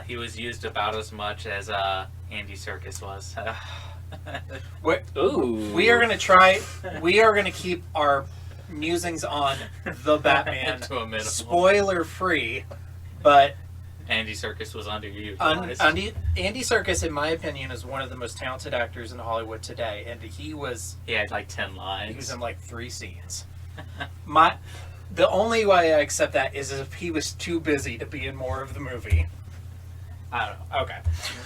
[SPEAKER 5] He was used about as much as Andy Serkis was.
[SPEAKER 6] Ooh.
[SPEAKER 4] We are going to keep our musings on the Batman
[SPEAKER 5] To a minimum.
[SPEAKER 4] spoiler free, but
[SPEAKER 5] Andy Serkis was underutilized.
[SPEAKER 4] Andy Serkis, in my opinion, is one of the most talented actors in Hollywood today, and he
[SPEAKER 5] had like 10
[SPEAKER 4] was
[SPEAKER 5] lines.
[SPEAKER 4] in like 3 scenes. The only way I accept that is if he was too busy to be in more of the movie. I don't know. Okay.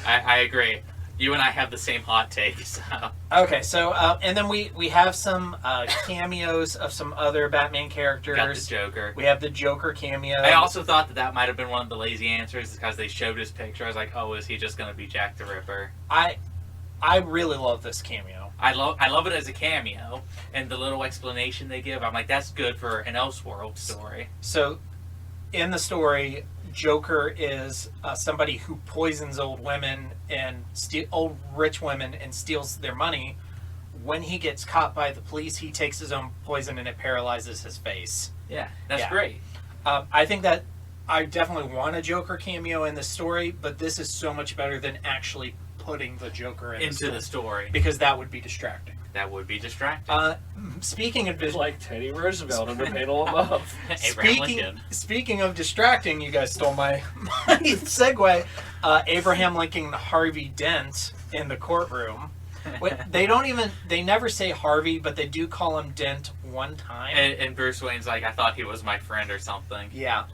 [SPEAKER 5] I agree. You and I have the same hot take. So.
[SPEAKER 4] Okay, so and then we have some cameos of some other Batman characters.
[SPEAKER 5] Got the Joker.
[SPEAKER 4] We have the Joker cameo.
[SPEAKER 5] I also thought that might have been one of the lazy answers because they showed his picture. I was like, oh, is he just going to be Jack the Ripper?
[SPEAKER 4] I really love this cameo.
[SPEAKER 5] I love it as a cameo, and the little explanation they give, I'm like, that's good for an Elseworld story.
[SPEAKER 4] So, in the story, Joker is somebody who poisons old women and old rich women and steals their money. When he gets caught by the police, he takes his own poison and it paralyzes his face.
[SPEAKER 5] Yeah, that's
[SPEAKER 4] Yeah.
[SPEAKER 5] great.
[SPEAKER 4] I think that I definitely want a Joker cameo in this story, but this is so much better than actually putting the Joker
[SPEAKER 5] Into the story.
[SPEAKER 4] because that would be distracting.
[SPEAKER 5] That would be distracting.
[SPEAKER 4] Speaking of
[SPEAKER 6] It's like Teddy Roosevelt in the panel above.
[SPEAKER 5] Abraham Lincoln.
[SPEAKER 4] Speaking of distracting, you guys stole my segue. Abraham Lincoln Harvey Dent in the courtroom. They never say Harvey, but they do call him Dent one time.
[SPEAKER 5] And Bruce Wayne's like, I thought he was my friend or something.
[SPEAKER 4] Yeah.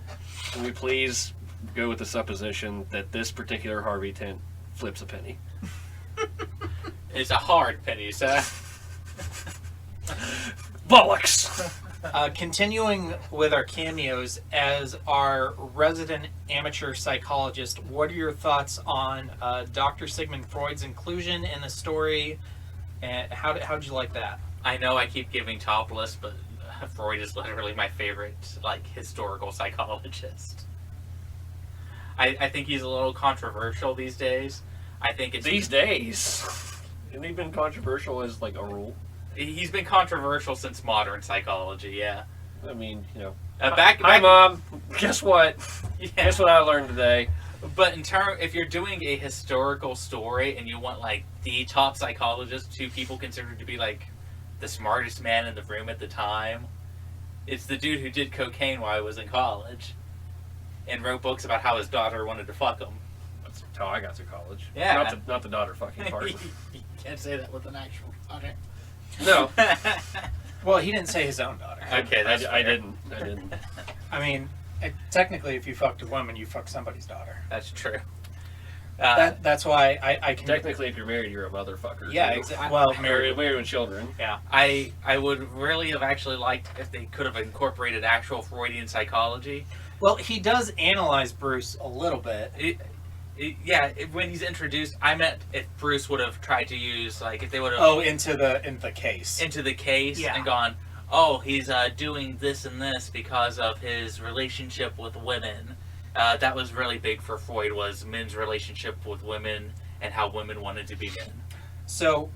[SPEAKER 6] Can we please go with the supposition that this particular Harvey Dent flips a penny?
[SPEAKER 5] It's a hard penny, sir.
[SPEAKER 6] Bollocks!
[SPEAKER 4] Continuing with our cameos, as our resident amateur psychologist, what are your thoughts on Dr. Sigmund Freud's inclusion in the story? And how'd you like that?
[SPEAKER 5] I know I keep giving Topless, but Freud is literally my favorite, historical psychologist. I think he's a little controversial these days. I think it's...
[SPEAKER 6] These days? Hasn't he been controversial as, a rule?
[SPEAKER 5] He's been controversial since modern psychology, yeah.
[SPEAKER 6] I mean,
[SPEAKER 5] Hi,
[SPEAKER 6] Mom! Guess what?
[SPEAKER 5] Yeah.
[SPEAKER 6] Guess what I learned today?
[SPEAKER 5] But if you're doing a historical story and you want, the top psychologist, who people considered to be, the smartest man in the room at the time, it's the dude who did cocaine while I was in college and wrote books about how his daughter wanted to fuck him.
[SPEAKER 6] That's how I got to college.
[SPEAKER 5] Yeah.
[SPEAKER 6] Not the daughter fucking part.
[SPEAKER 5] You can't say that with an actual daughter.
[SPEAKER 6] No.
[SPEAKER 4] Well, he didn't say his own daughter.
[SPEAKER 5] Okay, that's
[SPEAKER 6] I
[SPEAKER 5] fair.
[SPEAKER 6] didn't.
[SPEAKER 4] I mean, technically, if you fucked a woman, you fucked somebody's daughter.
[SPEAKER 5] That's true.
[SPEAKER 4] That's why I can...
[SPEAKER 6] Technically, if you're married, you're a motherfucker.
[SPEAKER 4] Yeah,
[SPEAKER 6] too.
[SPEAKER 4] exactly. Well,
[SPEAKER 6] Married with children.
[SPEAKER 4] Yeah.
[SPEAKER 5] I would really have actually liked if they could have incorporated actual Freudian psychology.
[SPEAKER 4] Well, he does analyze Bruce a little bit.
[SPEAKER 5] When he's introduced, I meant if Bruce would have tried to use, if they would have...
[SPEAKER 4] Oh, into the case.
[SPEAKER 5] Into the case
[SPEAKER 4] Yeah.
[SPEAKER 5] and gone, oh, he's doing this and this because of his relationship with women. That was really big for Freud, was men's relationship with women and how women wanted to be men.
[SPEAKER 4] So,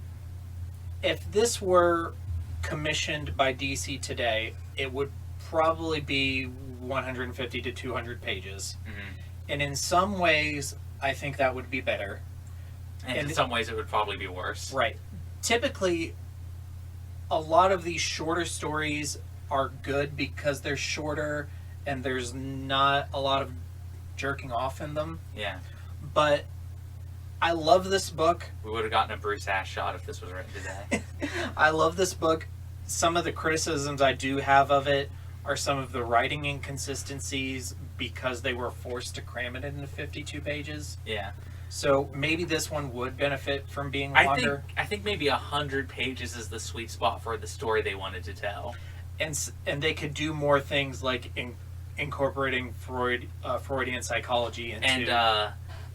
[SPEAKER 4] if this were commissioned by DC today, it would probably be 150 to 200 pages.
[SPEAKER 5] Mm-hmm.
[SPEAKER 4] And in some ways, I think that would be better.
[SPEAKER 5] And in some ways, it would probably be worse.
[SPEAKER 4] Right. Typically, a lot of these shorter stories are good because they're shorter and there's not a lot of jerking off in them.
[SPEAKER 5] Yeah.
[SPEAKER 4] But I love this book.
[SPEAKER 5] We would have gotten a Bruce ass shot if this was written today.
[SPEAKER 4] I love this book. Some of the criticisms I do have of it are some of the writing inconsistencies because they were forced to cram it into 52 pages.
[SPEAKER 5] Yeah.
[SPEAKER 4] So maybe this one would benefit from being longer.
[SPEAKER 5] I think maybe 100 pages is the sweet spot for the story they wanted to tell.
[SPEAKER 4] And they could do more things like incorporating Freudian psychology into...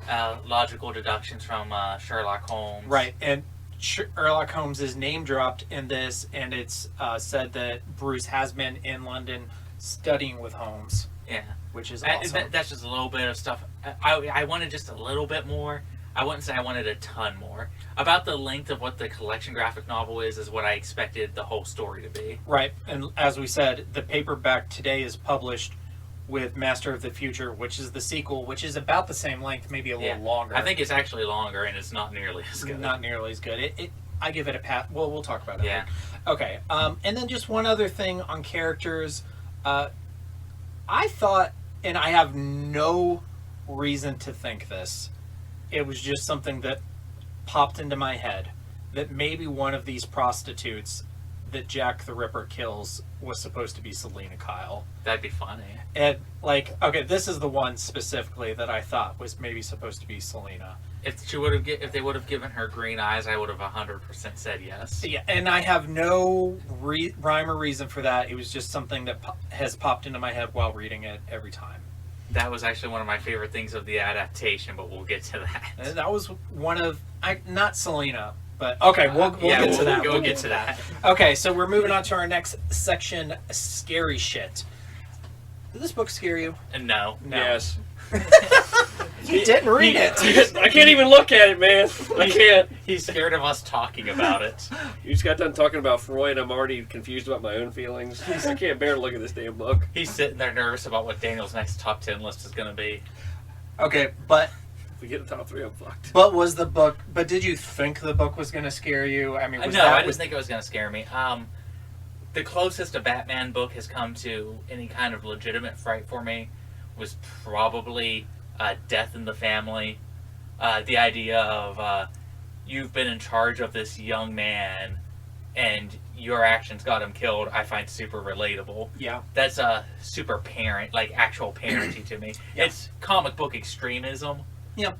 [SPEAKER 5] And logical deductions from Sherlock Holmes.
[SPEAKER 4] Right, and Sherlock Holmes is name dropped in this, and it's said that Bruce has been in London studying with Holmes.
[SPEAKER 5] Yeah.
[SPEAKER 4] Which is awesome.
[SPEAKER 5] That's just a little bit of stuff. I wanted just a little bit more. I wouldn't say I wanted a ton more. About the length of what the collection graphic novel is what I expected the whole story to be.
[SPEAKER 4] Right, and as we said, the paperback today is published with Master of the Future, which is the sequel, which is about the same length, maybe a little longer.
[SPEAKER 5] I think it's actually longer, and it's not nearly as good.
[SPEAKER 4] Not nearly as good. I give it a pass. Well, we'll talk about it.
[SPEAKER 5] Yeah.
[SPEAKER 4] Okay. And then just one other thing on characters. I thought, and I have no reason to think this, it was just something that popped into my head, that maybe one of these prostitutes that Jack the Ripper kills was supposed to be Selena Kyle.
[SPEAKER 5] That'd be funny.
[SPEAKER 4] And, like, okay, this is the one specifically that I thought was maybe supposed to be Selena.
[SPEAKER 5] If they would have given her green eyes, I would have 100% said yes.
[SPEAKER 4] Yeah, and I have no rhyme or reason for that. It was just something that has popped into my head while reading it every time.
[SPEAKER 5] That was actually one of my favorite things of the adaptation, but we'll get to that.
[SPEAKER 4] And that was one of, not Selena, but okay, we'll get to that.
[SPEAKER 5] We'll get to that.
[SPEAKER 4] Okay, so we're moving on to our next section, scary shit. Did this book scare you?
[SPEAKER 5] No.
[SPEAKER 6] Yes.
[SPEAKER 4] You didn't read it.
[SPEAKER 6] I can't even look at it, man. I can't.
[SPEAKER 5] He's scared of us talking about it.
[SPEAKER 6] You just got done talking about Freud. I'm already confused about my own feelings. I can't bear to look at this damn book.
[SPEAKER 5] He's sitting there nervous about what Daniel's next top 10 list is going to be.
[SPEAKER 4] Okay, but
[SPEAKER 6] If we get the top 3, I'm fucked.
[SPEAKER 4] But did you think the book was going to scare you? I mean,
[SPEAKER 5] I didn't think it was going to scare me. The closest a Batman book has come to any kind of legitimate fright for me was probably Death in the Family. The idea of you've been in charge of this young man and your actions got him killed, I find super relatable.
[SPEAKER 4] Yeah.
[SPEAKER 5] That's a super parent, like actual parenting to me.
[SPEAKER 4] Yeah.
[SPEAKER 5] It's comic book extremism.
[SPEAKER 4] Yep.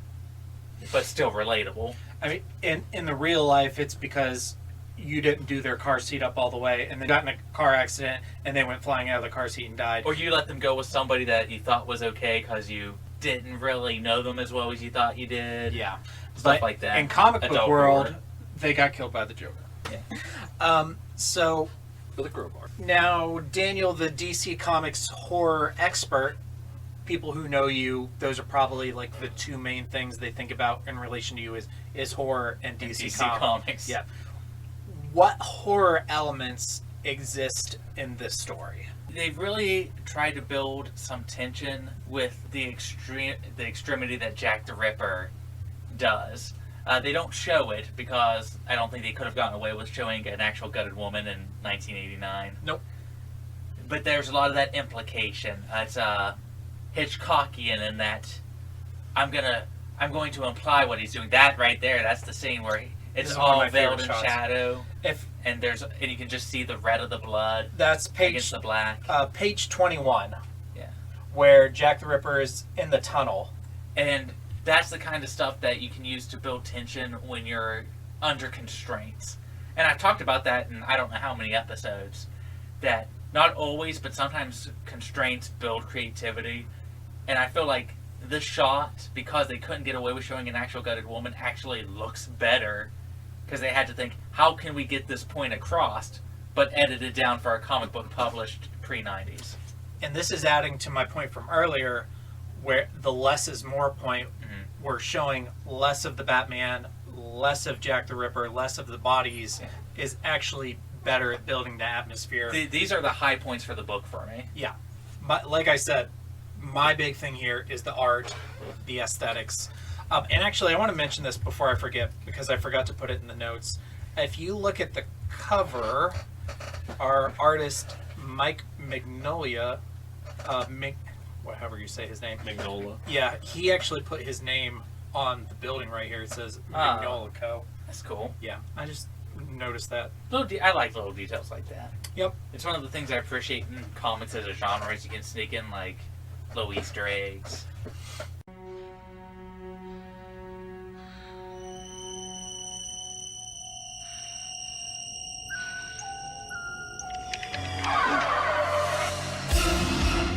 [SPEAKER 5] But still relatable.
[SPEAKER 4] I mean, in the real life, it's because you didn't do their car seat up all the way, and they got in a car accident, and they went flying out of the car seat and died.
[SPEAKER 5] Or you let them go with somebody that you thought was okay because you didn't really know them as well as you thought you did.
[SPEAKER 4] Yeah.
[SPEAKER 5] Stuff like that.
[SPEAKER 4] In comic book
[SPEAKER 5] Adult
[SPEAKER 4] world,
[SPEAKER 5] horror.
[SPEAKER 4] they got killed by the Joker.
[SPEAKER 5] Yeah.
[SPEAKER 4] So
[SPEAKER 6] With a crowbar.
[SPEAKER 4] now, Daniel, the DC Comics horror expert, people who know you, those are probably like the two main things they think about in relation to you is horror and DC,
[SPEAKER 5] Comics.
[SPEAKER 4] Yeah. What horror elements exist in this story?
[SPEAKER 5] They've really tried to build some tension with the extremity that Jack the Ripper does. They don't show it because I don't think they could have gotten away with showing an actual gutted woman in 1989.
[SPEAKER 4] Nope.
[SPEAKER 5] But there's a lot of that implication. It's Hitchcockian in that I'm going to imply what he's doing. That right there, that's the scene where
[SPEAKER 4] This
[SPEAKER 5] it's
[SPEAKER 4] is one of
[SPEAKER 5] all
[SPEAKER 4] my favorite
[SPEAKER 5] veiled in
[SPEAKER 4] shots.
[SPEAKER 5] shadow,
[SPEAKER 4] If
[SPEAKER 5] and you can just see the red of the blood
[SPEAKER 4] that's
[SPEAKER 5] against the black.
[SPEAKER 4] page 21,
[SPEAKER 5] Yeah.
[SPEAKER 4] where Jack the Ripper is in the tunnel.
[SPEAKER 5] And that's the kind of stuff that you can use to build tension when you're under constraints. And I've talked about that in I don't know how many episodes. That not always, but sometimes constraints build creativity. And I feel like this shot, because they couldn't get away with showing an actual gutted woman, actually looks better. Because they had to think, how can we get this point across, but edit it down for a comic book published pre-90s.
[SPEAKER 4] And this is adding to my point from earlier, where the less is more point, we're showing less of the Batman, less of Jack the Ripper, less of the bodies, is actually better at building the atmosphere.
[SPEAKER 5] These are the high points for the book for me.
[SPEAKER 4] Yeah. But like I said, my big thing here is the art, the aesthetics. And actually, I want to mention this before I forget, because I forgot to put it in the notes. If you look at the cover, our artist, Mignola, however you say his name.
[SPEAKER 6] Mignola.
[SPEAKER 4] Yeah, he actually put his name on the building right here. It says Mignola Co.
[SPEAKER 5] That's cool.
[SPEAKER 4] Yeah, I just noticed that.
[SPEAKER 5] I like little details like that.
[SPEAKER 4] Yep.
[SPEAKER 5] It's one of the things I appreciate in comics as a genre is you can sneak in like little Easter eggs.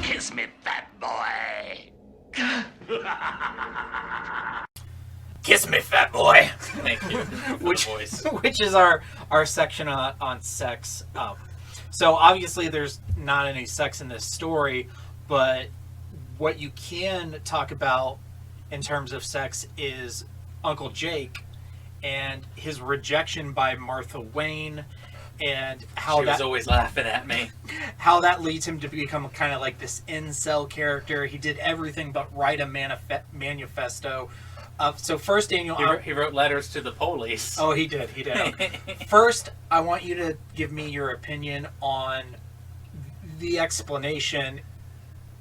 [SPEAKER 1] Kiss me, fat boy.
[SPEAKER 4] Kiss me, fat boy.
[SPEAKER 5] Thank you for the voice.
[SPEAKER 4] Which is our section on sex. So obviously there's not any sex in this story, but what you can talk about in terms of sex is Uncle Jake and his rejection by Martha Wayne, and how
[SPEAKER 5] She was always laughing at me.
[SPEAKER 4] how that leads him to become kind of like this incel character. He did everything but write a manifesto. So first, Daniel,
[SPEAKER 5] He wrote letters to the police.
[SPEAKER 4] oh, he did. Okay. First, I want you to give me your opinion on the explanation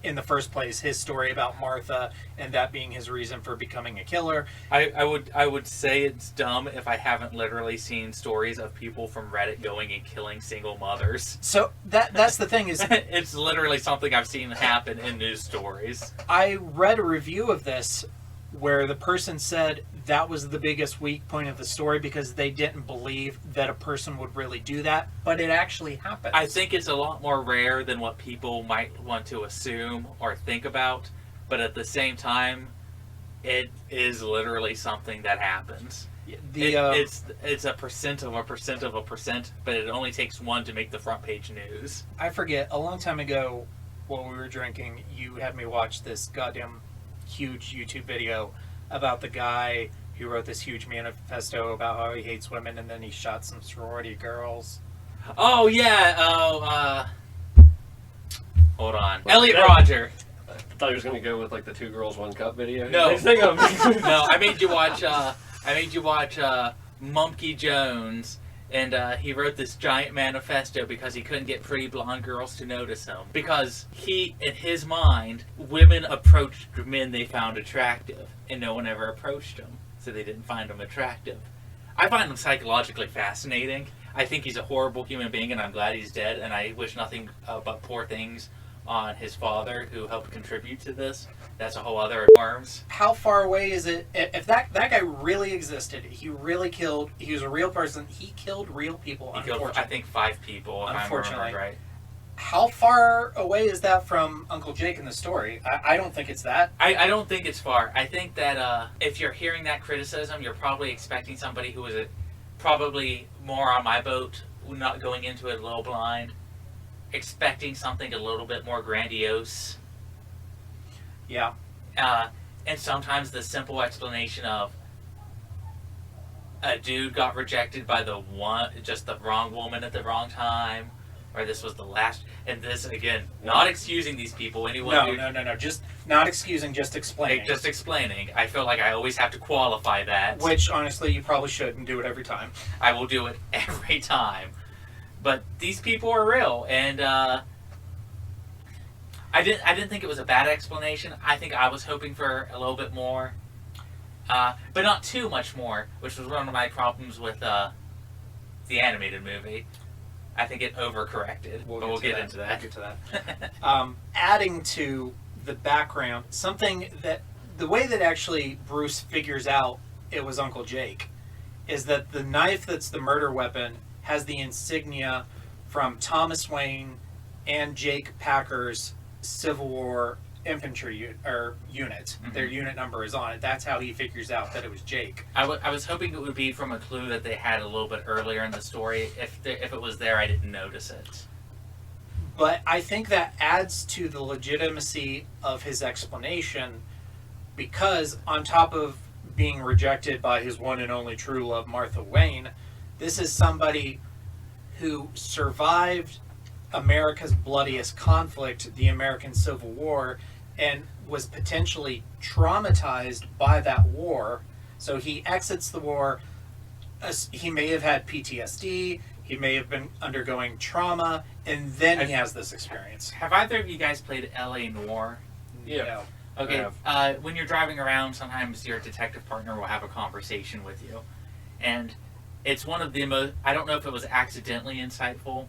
[SPEAKER 4] in the first place, his story about Martha and that being his reason for becoming a killer.
[SPEAKER 5] I would say it's dumb if I haven't literally seen stories of people from Reddit going and killing single mothers.
[SPEAKER 4] So that's the thing is,
[SPEAKER 5] It's literally something I've seen happen in news stories.
[SPEAKER 4] I read a review of this where the person said that was the biggest weak point of the story because they didn't believe that a person would really do that, but it actually happens.
[SPEAKER 5] I think it's a lot more rare than what people might want to assume or think about, but at the same time, it is literally something that happens. It's a percent of a percent of a percent, but it only takes one to make the front page news.
[SPEAKER 4] I forget, a long time ago while we were drinking, you had me watch this goddamn huge YouTube video about the guy who wrote this huge manifesto about how he hates women and then he shot some sorority girls.
[SPEAKER 5] Oh yeah, hold on. Elliot Roger.
[SPEAKER 6] I thought he was going to go with like the 2 Girls 1 Cup video.
[SPEAKER 5] No.
[SPEAKER 6] Next thing I'm-
[SPEAKER 5] No, I made you watch Mumkey Jones, and he wrote this giant manifesto because he couldn't get pretty blonde girls to notice him. Because he, in his mind, women approached men they found attractive, and no one ever approached him, so they didn't find him attractive. I find him psychologically fascinating. I think he's a horrible human being, and I'm glad he's dead, and I wish nothing but poor things on his father, who helped contribute to this. That's a whole other worms.
[SPEAKER 4] How far away is it? If that guy really existed, he really killed, he was a real person, he killed real people,
[SPEAKER 5] He killed, I think, 5 people, if I
[SPEAKER 4] Unfortunately.
[SPEAKER 5] remember right.
[SPEAKER 4] How far away is that from Uncle Jake in the story? I don't think it's that.
[SPEAKER 5] I don't think it's far. I think that if you're hearing that criticism, you're probably expecting somebody who is probably more on my boat, not going into it a little blind, expecting something a little bit more grandiose.
[SPEAKER 4] Yeah.
[SPEAKER 5] And sometimes the simple explanation of a dude got rejected by the wrong woman at the wrong time, or this was the last, and this, again, not excusing these people, anyone
[SPEAKER 4] No. Just not excusing, just explaining.
[SPEAKER 5] just explaining. I feel like I always have to qualify that.
[SPEAKER 4] Which, honestly, you probably shouldn't do it every time.
[SPEAKER 5] I will do it every time. But these people are real, and I didn't think it was a bad explanation. I think I was hoping for a little bit more, but not too much more, which was one of my problems with the animated movie. I think it overcorrected, but we'll get into that.
[SPEAKER 4] We'll get to that. Adding to the background, something that the way that actually Bruce figures out it was Uncle Jake is that the knife that's the murder weapon has the insignia from Thomas Wayne and Jake Packer's Civil War infantry unit.
[SPEAKER 5] Mm-hmm.
[SPEAKER 4] Their unit number is on it. That's how he figures out that it was Jake.
[SPEAKER 5] I was hoping it would be from a clue that they had a little bit earlier in the story. If it was there, I didn't notice it.
[SPEAKER 4] But I think that adds to the legitimacy of his explanation because on top of being rejected by his one and only true love, Martha Wayne, this is somebody who survived America's bloodiest conflict, the American Civil War, and was potentially traumatized by that war. So he exits the war. He may have had PTSD. He may have been undergoing trauma, and then he has this experience.
[SPEAKER 5] Have either of you guys played L.A. Noire?
[SPEAKER 6] Yeah.
[SPEAKER 4] No.
[SPEAKER 5] Okay, when you're driving around, sometimes your detective partner will have a conversation with you. And it's one of the most, I don't know if it was accidentally insightful,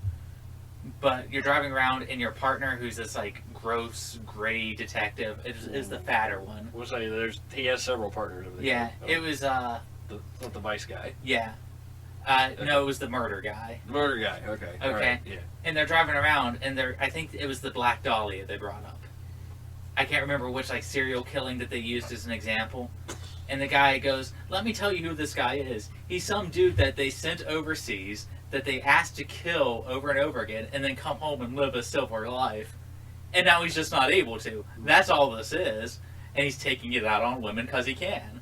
[SPEAKER 5] but you're driving around and your partner, who's this like gross, gritty detective, is the fatter one.
[SPEAKER 6] We'll say he has several partners over there.
[SPEAKER 5] Yeah, it was,
[SPEAKER 6] not the vice guy.
[SPEAKER 5] yeah. No, it was the murder guy.
[SPEAKER 6] The murder guy, okay.
[SPEAKER 5] Okay.
[SPEAKER 6] Right, yeah.
[SPEAKER 5] And they're driving around, and I think it was the Black Dahlia they brought up. I can't remember which like serial killing that they used as an example. And the guy goes, "Let me tell you who this guy is. He's some dude that they sent overseas, that they asked to kill over and over again, and then come home and live a silver life. And now he's just not able to. That's all this is. And he's taking it out on women because he can."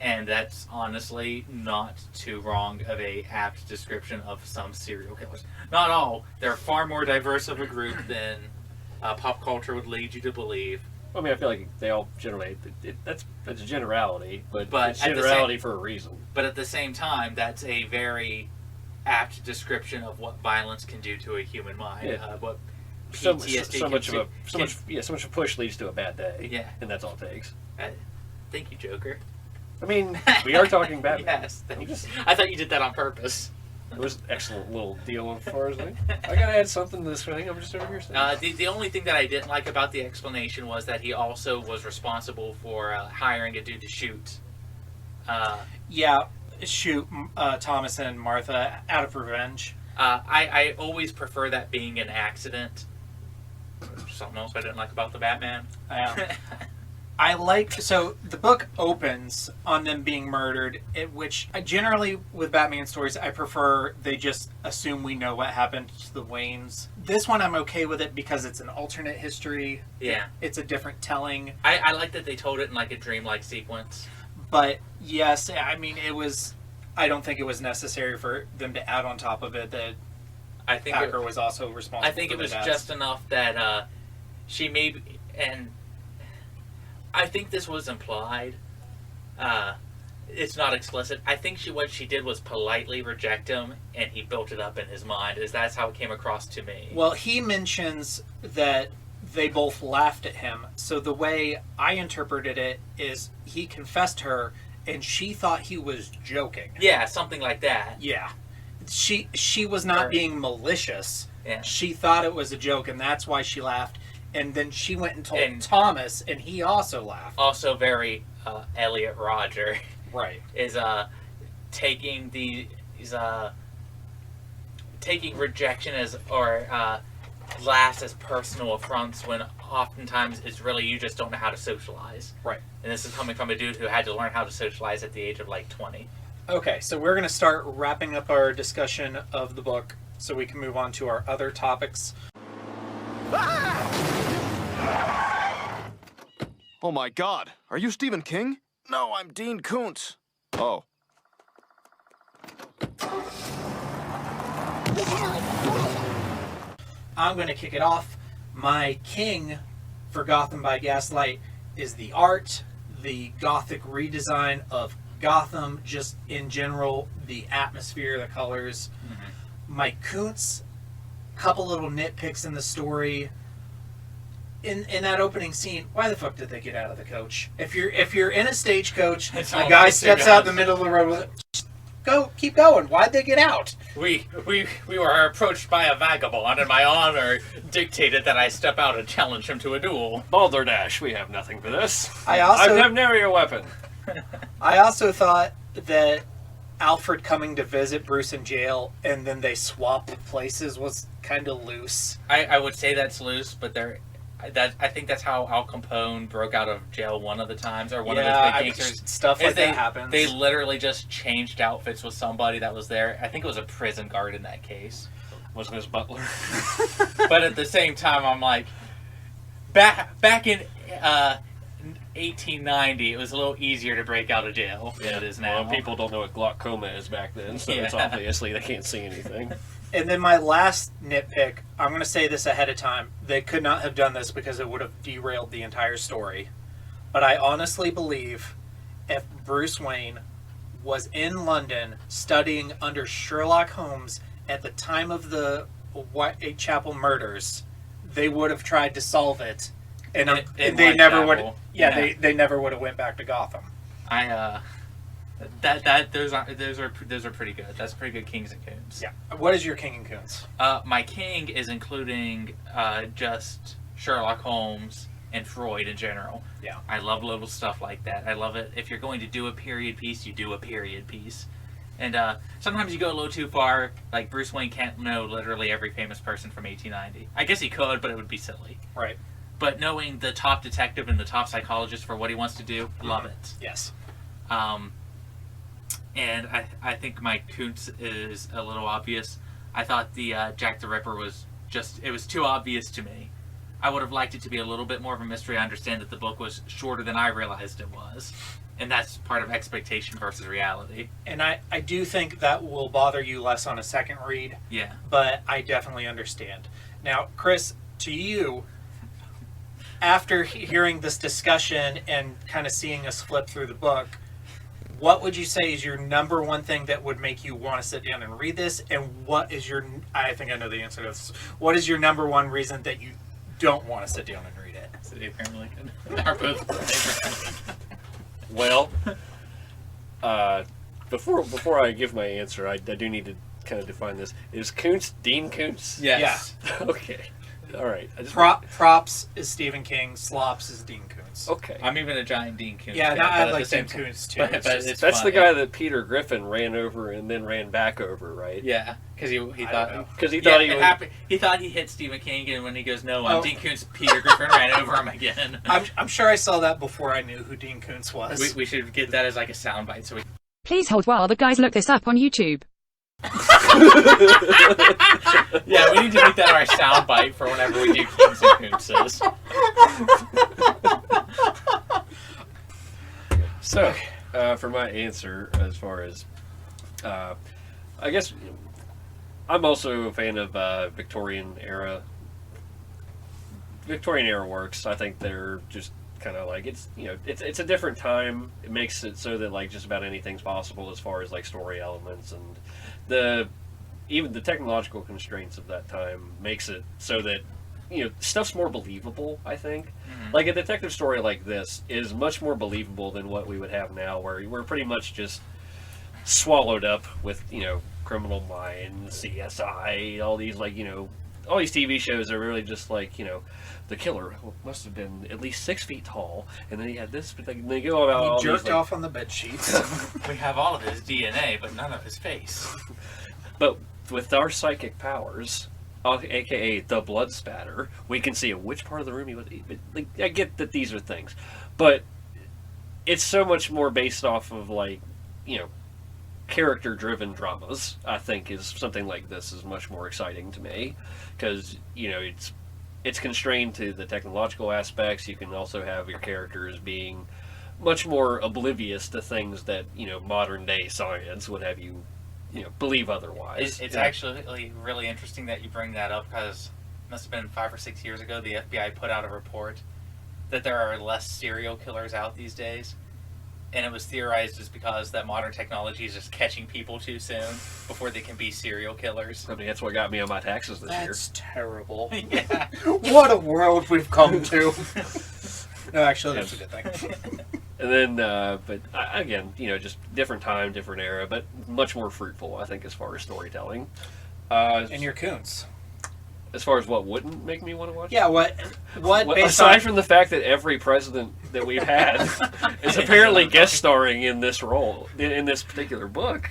[SPEAKER 5] And that's honestly not too wrong of a apt description of some serial killers. Not all. They're far more diverse of a group than pop culture would lead you to believe.
[SPEAKER 6] I mean, I feel like they all generate. That's a generality, but it's
[SPEAKER 5] at the
[SPEAKER 6] generality for a reason.
[SPEAKER 5] But at the same time, that's a very apt description of what violence can do to a human mind.
[SPEAKER 6] Yeah.
[SPEAKER 5] What
[SPEAKER 6] So
[SPEAKER 5] PTSD
[SPEAKER 6] much of a push leads to a bad day.
[SPEAKER 5] Yeah.
[SPEAKER 6] And that's all it takes.
[SPEAKER 5] Thank you, Joker.
[SPEAKER 6] I mean, we are talking Batman.
[SPEAKER 5] Yes, thanks. I thought you did that on purpose.
[SPEAKER 6] It was an excellent little deal as far as me. I gotta add something to this thing. I'm just over here saying.
[SPEAKER 5] The only thing that I didn't like about the explanation was that he also was responsible for hiring a dude to shoot.
[SPEAKER 4] Shoot Thomas and Martha out of revenge.
[SPEAKER 5] I always prefer that being an accident. Something else I didn't like about the Batman.
[SPEAKER 4] So the book opens on them being murdered, which I generally, with Batman stories, I prefer they just assume we know what happened to the Waynes. This one I'm okay with it because it's an alternate history.
[SPEAKER 5] Yeah.
[SPEAKER 4] It's a different telling.
[SPEAKER 5] I like that they told it in like a dreamlike sequence.
[SPEAKER 4] But yes, I mean, I don't think it was necessary for them to add on top of it that Packer was also responsible.
[SPEAKER 5] I think it was just enough that she maybe, and I think this was implied. It's not explicit. I think what she did was politely reject him, and he built it up in his mind. That's how it came across to me.
[SPEAKER 4] Well, he mentions that they both laughed at him. So the way I interpreted it is he confessed her, and she thought he was joking.
[SPEAKER 5] Yeah, something like that.
[SPEAKER 4] Yeah. She was not being malicious.
[SPEAKER 5] Yeah.
[SPEAKER 4] She thought it was a joke, and that's why she laughed. And then she went and told Thomas, and he also laughed.
[SPEAKER 5] Also very Elliot Rodger.
[SPEAKER 4] Right.
[SPEAKER 5] Is taking rejection as laughs as personal affronts when oftentimes it's really you just don't know how to socialize.
[SPEAKER 4] Right.
[SPEAKER 5] And this is coming from a dude who had to learn how to socialize at the age of like 20.
[SPEAKER 4] Okay, so we're going to start wrapping up our discussion of the book so we can move on to our other topics.
[SPEAKER 7] Oh my God, are you Stephen King? No, I'm Dean Koontz. Oh.
[SPEAKER 4] I'm going to kick it off. My king for Gotham by Gaslight is the art, the gothic redesign of Gotham, just in general, the atmosphere, the colors. Mm-hmm. My Koontz, couple little nitpicks in the story. In that opening scene, why the fuck did they get out of the coach? If you're in a stagecoach, a guy steps out in the middle of the road with it. Keep going. Why'd they get out?
[SPEAKER 5] We were approached by a vagabond, and my honor dictated that I step out and challenge him to a duel.
[SPEAKER 6] Balderdash, we have nothing for this.
[SPEAKER 4] I have
[SPEAKER 6] nary a weapon.
[SPEAKER 4] I also thought that Alfred coming to visit Bruce in jail and then they swap places was kind of loose.
[SPEAKER 5] I would say that's loose, but I think that's how Al Capone broke out of jail one of the times, or one of the big gangsters.
[SPEAKER 4] Stuff like that happens.
[SPEAKER 5] They literally just changed outfits with somebody that was there. I think it was a prison guard in that case.
[SPEAKER 6] Wasn't his butler?
[SPEAKER 5] But at the same time, I'm like, back in 1890, it was a little easier to break out of jail than it is now.
[SPEAKER 6] Well, people don't know what glaucoma is back then, so it's obviously they can't see anything.
[SPEAKER 4] And then my last nitpick, I'm going to say this ahead of time. They could not have done this because it would have derailed the entire story. But I honestly believe if Bruce Wayne was in London studying under Sherlock Holmes at the time of the Whitechapel murders, they would have tried to solve it. And they never would. Yeah, they never would have went back to Gotham.
[SPEAKER 5] Those are pretty good. That's pretty good Kings and Koontz.
[SPEAKER 4] Yeah. What is your King and Koontz?
[SPEAKER 5] My king is including just Sherlock Holmes and Freud in general.
[SPEAKER 4] Yeah.
[SPEAKER 5] I love little stuff like that. I love it. If you're going to do a period piece, you do a period piece. And sometimes you go a little too far. Like Bruce Wayne can't know literally every famous person from 1890. I guess he could, but it would be silly.
[SPEAKER 4] Right.
[SPEAKER 5] But knowing the top detective and the top psychologist for what he wants to do, love it.
[SPEAKER 4] Yes.
[SPEAKER 5] And I think my Koontz is a little obvious. I thought the Jack the Ripper was it was too obvious to me. I would have liked it to be a little bit more of a mystery. I understand that the book was shorter than I realized it was. And that's part of expectation versus reality.
[SPEAKER 4] And I do think that will bother you less on a second read.
[SPEAKER 5] Yeah.
[SPEAKER 4] But I definitely understand. Now, Chris, to you, after hearing this discussion and kind of seeing us flip through the book, what would you say is your number one thing that would make you want to sit down and read this? And what is your, I think I know the answer to this, what is your number one reason that you don't want to sit down and read it?
[SPEAKER 5] So they apparently are both.
[SPEAKER 6] Well, before I give my answer, I do need to kind of define this. Is Koontz Dean Koontz?
[SPEAKER 5] Yes.
[SPEAKER 6] Yeah. Okay. All right.
[SPEAKER 4] Props is Stephen King. Slops is Dean Koontz.
[SPEAKER 6] Okay.
[SPEAKER 5] I'm even a giant Dean Koontz
[SPEAKER 4] Yeah,
[SPEAKER 5] guy,
[SPEAKER 4] I
[SPEAKER 5] but
[SPEAKER 4] like
[SPEAKER 5] at the
[SPEAKER 4] Dean
[SPEAKER 5] same
[SPEAKER 4] Koontz too.
[SPEAKER 5] But
[SPEAKER 4] It's
[SPEAKER 5] it's
[SPEAKER 4] just-
[SPEAKER 6] That's
[SPEAKER 5] funny.
[SPEAKER 6] the guy that Peter Griffin ran over and then ran back over, right?
[SPEAKER 5] Yeah, because he
[SPEAKER 4] I
[SPEAKER 5] thought
[SPEAKER 4] don't know.
[SPEAKER 6] Because he thought he
[SPEAKER 5] it
[SPEAKER 6] was.
[SPEAKER 5] happened. He thought he hit Stephen King, and when he goes, "No, I'm
[SPEAKER 4] Oh.
[SPEAKER 5] Dean Koontz," Peter Griffin ran over him again.
[SPEAKER 4] I'm sure I saw that before I knew who Dean Koontz was.
[SPEAKER 5] We should get that as like a soundbite. So we.
[SPEAKER 2] Please hold while the guys look this up on YouTube.
[SPEAKER 5] Yeah, we need to make that our soundbite for whenever we do Kings and Koontzes.
[SPEAKER 6] So, for my answer, as far as, I guess, I'm also a fan of Victorian era works. I think they're just kind of like it's a different time. It makes it so that like just about anything's possible as far as like story elements, and even the technological constraints of that time makes it so that stuff's more believable. I think like a detective story like this is much more believable than what we would have now, where we're pretty much just swallowed up with Criminal Minds, CSI, all these all these TV shows are really just like the killer must have been at least 6 feet tall, and then he had this, but they go about all
[SPEAKER 4] He jerked
[SPEAKER 6] these,
[SPEAKER 4] off on the bed sheets.
[SPEAKER 5] We have all of his DNA, but none of his face.
[SPEAKER 6] But with our psychic powers, aka the blood spatter, we can see which part of the room he was. Like, I get that these are things, but it's so much more based off of character-driven dramas. I think is something like this is much more exciting to me because it's constrained to the technological aspects. You can also have your characters being much more oblivious to things that modern day science would have you believe otherwise.
[SPEAKER 5] It's actually really interesting that you bring that up because it must have been 5 or 6 years ago the FBI put out a report that there are less serial killers out these days. And it was theorized as because that modern technology is just catching people too soon before they can be serial killers.
[SPEAKER 6] I mean, that's what got me on my taxes this year.
[SPEAKER 4] That's terrible.
[SPEAKER 5] Yeah.
[SPEAKER 4] What a world we've come to. No, actually, that's a good thing.
[SPEAKER 6] And then, again, just different time, different era, but much more fruitful, I think, as far as storytelling.
[SPEAKER 4] And your Koontz.
[SPEAKER 6] As far as what wouldn't make me want to watch?
[SPEAKER 4] Yeah, what based
[SPEAKER 6] aside
[SPEAKER 4] on...
[SPEAKER 6] from the fact that every president that we've had is apparently guest starring in this role, in this particular book.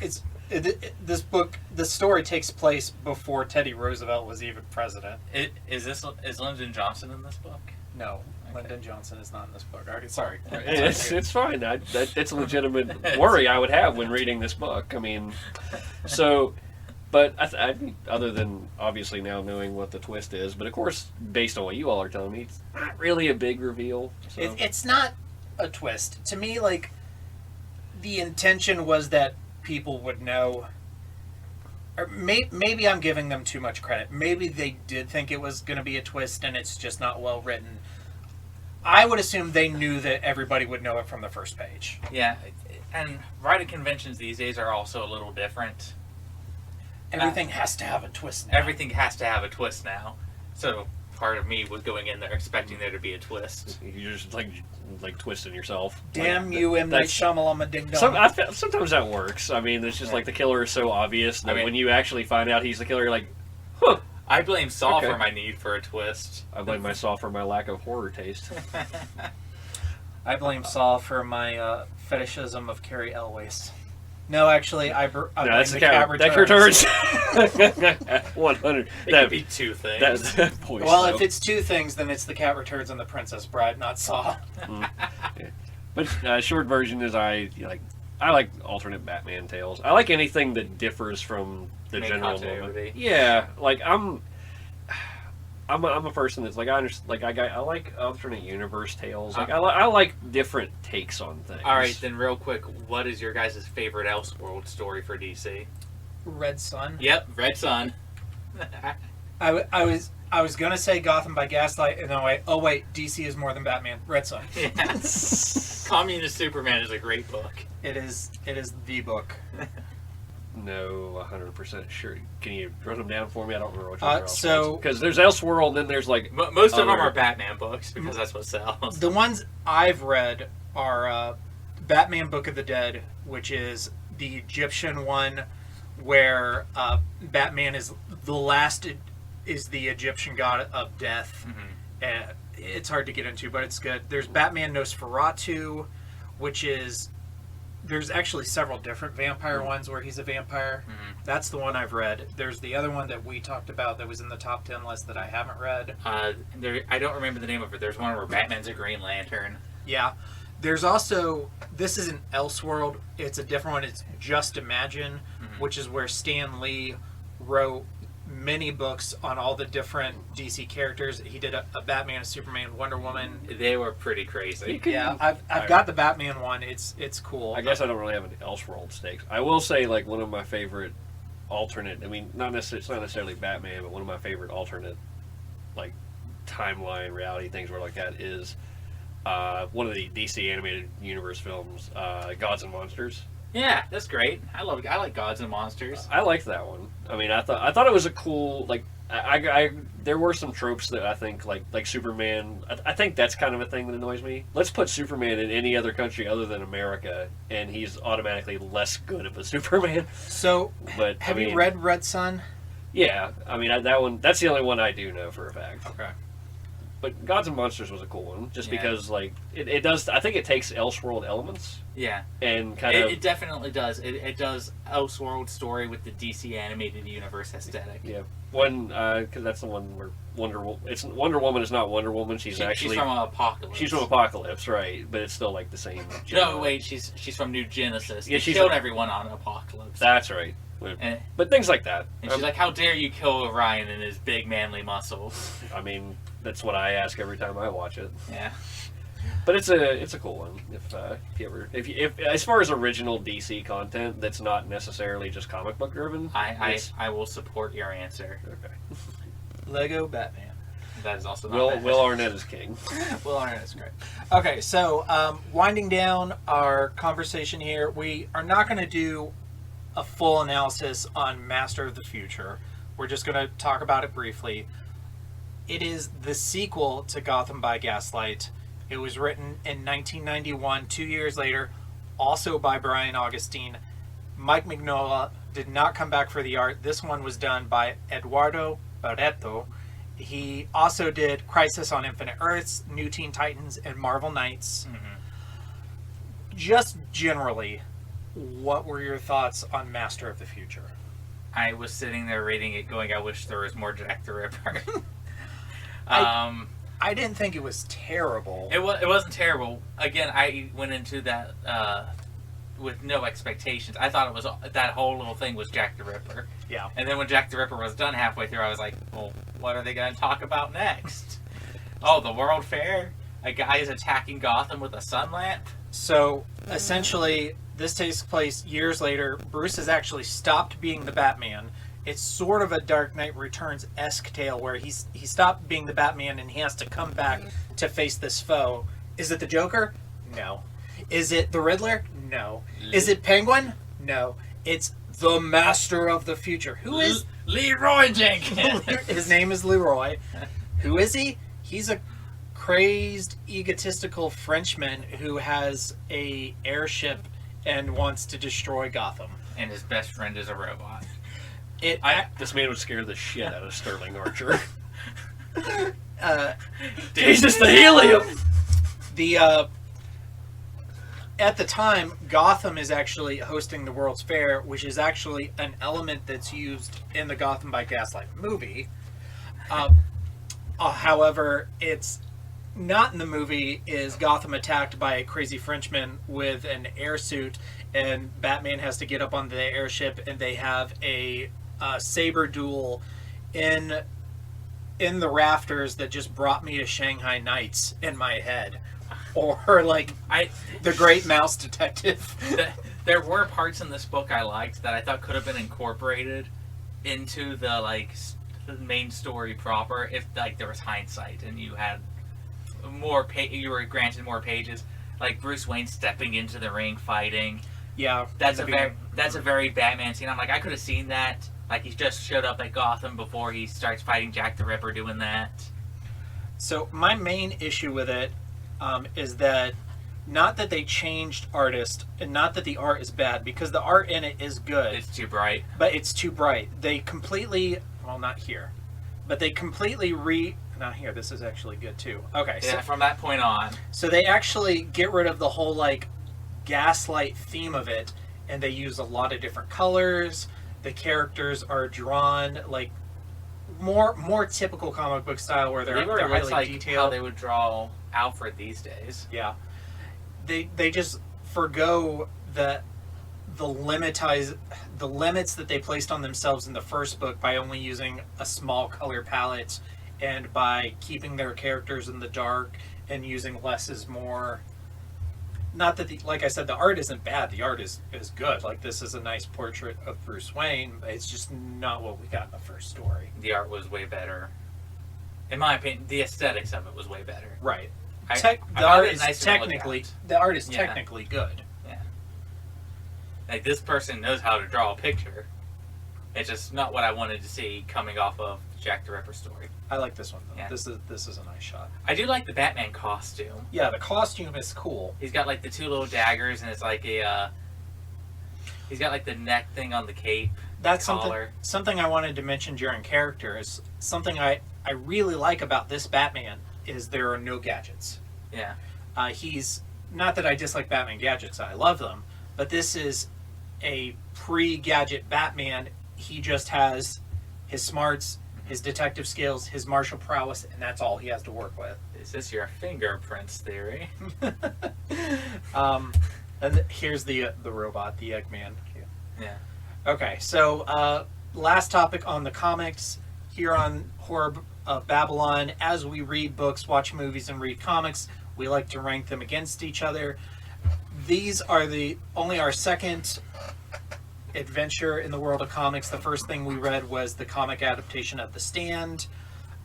[SPEAKER 4] This story takes place before Teddy Roosevelt was even president.
[SPEAKER 5] Is Lyndon Johnson in this book?
[SPEAKER 4] No, Lyndon Johnson is not in this book. Sorry.
[SPEAKER 6] It's fine. It's a legitimate worry I would have when reading this book. I mean, so... But other than obviously now knowing what the twist is, but of course, based on what you all are telling me, it's not really a big reveal. So.
[SPEAKER 4] It's not a twist. To me, the intention was that people would know. Or maybe I'm giving them too much credit. Maybe they did think it was going to be a twist and it's just not well written. I would assume they knew that everybody would know it from the first page.
[SPEAKER 5] Yeah, and writing conventions these days are also a little different.
[SPEAKER 4] Everything has to have a twist now.
[SPEAKER 5] Everything has to have a twist now. So part of me was going in there expecting there to be a twist.
[SPEAKER 6] You're just like twisting yourself.
[SPEAKER 4] Damn you, M. Night Shyamalan, ding dong.
[SPEAKER 6] Sometimes that works. I mean, it's just like the killer is so obvious that when you actually find out he's the killer, you're like, huh.
[SPEAKER 5] I blame Saw
[SPEAKER 6] Okay.
[SPEAKER 5] for my need for a twist.
[SPEAKER 6] I blame myself for my lack of horror taste.
[SPEAKER 4] I blame Saul for my fetishism of Carrie Elwes. No, actually, I blame
[SPEAKER 6] that's
[SPEAKER 4] the
[SPEAKER 6] the
[SPEAKER 4] cat
[SPEAKER 6] returns.
[SPEAKER 4] returns.
[SPEAKER 6] 100.
[SPEAKER 5] It could be two things.
[SPEAKER 6] That voice,
[SPEAKER 4] Well,
[SPEAKER 6] though.
[SPEAKER 4] if it's two things, then it's the cat returns and the Princess Bride, not Saw.
[SPEAKER 6] But short version is I like alternate Batman tales. I like anything that differs from the
[SPEAKER 5] Main
[SPEAKER 6] general
[SPEAKER 5] continuity.
[SPEAKER 6] moment. Yeah, like I'm I'm a person that's like I understand, like I like alternate universe tales. Like I like different takes on things.
[SPEAKER 5] All right, then real quick, what is your guys' favorite Elseworld story for DC?
[SPEAKER 4] Red Sun.
[SPEAKER 5] Yep, Red Sun.
[SPEAKER 4] I was gonna say Gotham by Gaslight, and then wait, DC is more than Batman. Red Sun.
[SPEAKER 5] Yes. Communist Superman is a great book.
[SPEAKER 4] It is the book.
[SPEAKER 6] No, 100% sure. Can you run them down for me? I don't remember which ones.
[SPEAKER 4] So
[SPEAKER 6] because there's Elseworld, and then there's like
[SPEAKER 5] most of them are Batman books because that's what sells.
[SPEAKER 4] the ones I've read are Batman Book of the Dead, which is the Egyptian one where Batman is the Egyptian god of death.
[SPEAKER 5] Mm-hmm.
[SPEAKER 4] It's hard to get into, but it's good. There's Batman Nosferatu, which is there's actually several different vampire ones where he's a vampire.
[SPEAKER 5] Mm-hmm.
[SPEAKER 4] That's the one I've read. There's the other one that we talked about that was in the top 10 list that I haven't read.
[SPEAKER 5] I don't remember the name of it. There's one where Batman's a Green Lantern.
[SPEAKER 4] Yeah. There's also, this isn't Elseworld, it's a different one. It's Just Imagine, which is where Stan Lee wrote many books on all the different DC characters. He did a Batman, a Superman, Wonder Woman.
[SPEAKER 5] They were pretty crazy.
[SPEAKER 4] Yeah, I've got the Batman one. It's cool.
[SPEAKER 6] I guess I don't really have an Elseworld stakes. I will say, like, one of my favorite alternate, I mean, it's not necessarily Batman, but one of my favorite alternate, like, timeline reality things where like that is one of the DC animated universe films, Gods and Monsters.
[SPEAKER 5] Yeah, that's great. I like Gods and Monsters.
[SPEAKER 6] I liked that one. I mean, I thought it was a cool, like, I there were some tropes that I think like Superman. I think that's kind of a thing that annoys me. Let's put Superman in any other country other than America, and he's automatically less good of a Superman.
[SPEAKER 4] So,
[SPEAKER 6] but
[SPEAKER 4] have you read Red Sun?
[SPEAKER 6] Yeah, I mean that one. That's the only one I do know for a fact.
[SPEAKER 5] Okay.
[SPEAKER 6] But Gods and Monsters was a cool one, just because like it does. I think it takes Elseworld elements.
[SPEAKER 5] Yeah.
[SPEAKER 6] And kind of.
[SPEAKER 5] It definitely does. It does Elseworld story with the DC animated universe aesthetic.
[SPEAKER 6] Yeah. One, because that's the one where Wonder Woman is not Wonder Woman. She's
[SPEAKER 5] from Apocalypse.
[SPEAKER 6] She's from Apocalypse, right? But it's still like the same.
[SPEAKER 5] No, wait. She's from New Genesis.
[SPEAKER 6] Yeah,
[SPEAKER 5] she killed everyone on Apocalypse.
[SPEAKER 6] That's right. But things like that.
[SPEAKER 5] And she's like, "How dare you kill Orion and his big manly muscles?"
[SPEAKER 6] I mean, that's what I ask every time I watch it.
[SPEAKER 5] Yeah.
[SPEAKER 6] But it's a cool one. If as far as original DC content that's not necessarily just comic book driven,
[SPEAKER 5] I will support your answer.
[SPEAKER 6] Okay.
[SPEAKER 4] Lego Batman.
[SPEAKER 5] That is also not
[SPEAKER 6] Will Arnett is king.
[SPEAKER 4] Will Arnett is great. Okay, so winding down our conversation here, we are not going to do a full analysis on Master of the Future. We're just going to talk about it briefly. It is the sequel to Gotham by Gaslight. It was written in 1991, 2 years later, also by Brian Augustyn. Mike Mignola did not come back for the art. This one was done by Eduardo Barreto. He also did Crisis on Infinite Earths, New Teen Titans, and Marvel Knights. Mm-hmm. Just generally, what were your thoughts on Master of the Future?
[SPEAKER 5] I was sitting there reading it going, I wish there was more Jack the Ripper.
[SPEAKER 4] I didn't think it was terrible.
[SPEAKER 5] It wasn't terrible. Again, I went into that with no expectations. I thought it was that whole little thing was Jack the Ripper.
[SPEAKER 4] Yeah.
[SPEAKER 5] And then when Jack the Ripper was done halfway through, I was like, well, what are they going to talk about next? Oh, the World Fair? A guy is attacking Gotham with a sun lamp?
[SPEAKER 4] So, essentially, this takes place years later. Bruce has actually stopped being the Batman. It's sort of a Dark Knight Returns-esque tale where he stopped being the Batman and he has to come back to face this foe. Is it the Joker? No. Is it the Riddler? No. Is it Penguin? No. It's the Master of the Future. Who is...
[SPEAKER 5] Leroy Jenkins!
[SPEAKER 4] His name is Leroy. Who is he? He's a crazed, egotistical Frenchman who has a airship and wants to destroy Gotham.
[SPEAKER 5] And his best friend is a robot.
[SPEAKER 6] This man would scare the shit out of Sterling Archer.
[SPEAKER 5] Jesus, the helium!
[SPEAKER 4] At the time, Gotham is actually hosting the World's Fair, which is actually an element that's used in the Gotham by Gaslight movie. However, it's not in the movie. Is Gotham attacked by a crazy Frenchman with an air suit, and Batman has to get up on the airship, and they have a saber duel in in the rafters that just brought me to Shanghai Nights in my head, or like the Great Mouse Detective.
[SPEAKER 5] There were parts in this book I liked that I thought could have been incorporated into the the main story proper if like there was hindsight and you had more you were granted more pages, like Bruce Wayne stepping into the ring fighting.
[SPEAKER 4] Yeah,
[SPEAKER 5] that's a very Batman scene. I'm like, I could have seen that. Like, he just showed up at Gotham before he starts fighting Jack the Ripper doing that.
[SPEAKER 4] So my main issue with it is that not that they changed artists and not that the art is bad, because the art in it is good.
[SPEAKER 5] It's too bright.
[SPEAKER 4] But it's too bright. They completely, well, not here, but they completely not here. This is actually good too. Okay.
[SPEAKER 5] Yeah,
[SPEAKER 4] so
[SPEAKER 5] from that point on.
[SPEAKER 4] So they actually get rid of the whole like Gaslight theme of it, and they use a lot of different colors. The characters are drawn like more typical comic book style, where they're highly
[SPEAKER 5] like
[SPEAKER 4] detailed.
[SPEAKER 5] How they would draw Alfred these days.
[SPEAKER 4] Yeah, they just forgo the limits that they placed on themselves in the first book by only using a small color palette and by keeping their characters in the dark and using less is more. Not that, like I said, the art isn't bad. The art is good. Like, this is a nice portrait of Bruce Wayne. But it's just not what we got in the first story.
[SPEAKER 5] The art was way better. In my opinion, the aesthetics of it was way better.
[SPEAKER 4] Right.
[SPEAKER 5] The art is technically
[SPEAKER 4] good.
[SPEAKER 5] Yeah. Like, this person knows how to draw a picture. It's just not what I wanted to see coming off of Jack the Ripper story.
[SPEAKER 4] I like this one though.
[SPEAKER 5] Yeah.
[SPEAKER 4] This is a nice shot.
[SPEAKER 5] I do like the Batman costume.
[SPEAKER 4] Yeah, the costume is cool.
[SPEAKER 5] He's got like the two little daggers, and it's like he's got like the neck thing on the cape.
[SPEAKER 4] That's
[SPEAKER 5] collar.
[SPEAKER 4] something I wanted to mention during characters. Something I really like about this Batman is there are no gadgets.
[SPEAKER 5] Yeah.
[SPEAKER 4] He's not that I dislike Batman gadgets. I love them, but this is a pre-gadget Batman. He just has his smarts, his detective skills, his martial prowess, and that's all he has to work with.
[SPEAKER 5] Is this your fingerprints theory?
[SPEAKER 4] And here's the robot, the Eggman.
[SPEAKER 5] Yeah.
[SPEAKER 4] Okay, so last topic on the comics here on Horror of Babylon. As we read books, watch movies, and read comics, we like to rank them against each other. These are only our second adventure in the world of comics. The first thing we read was the comic adaptation of The Stand.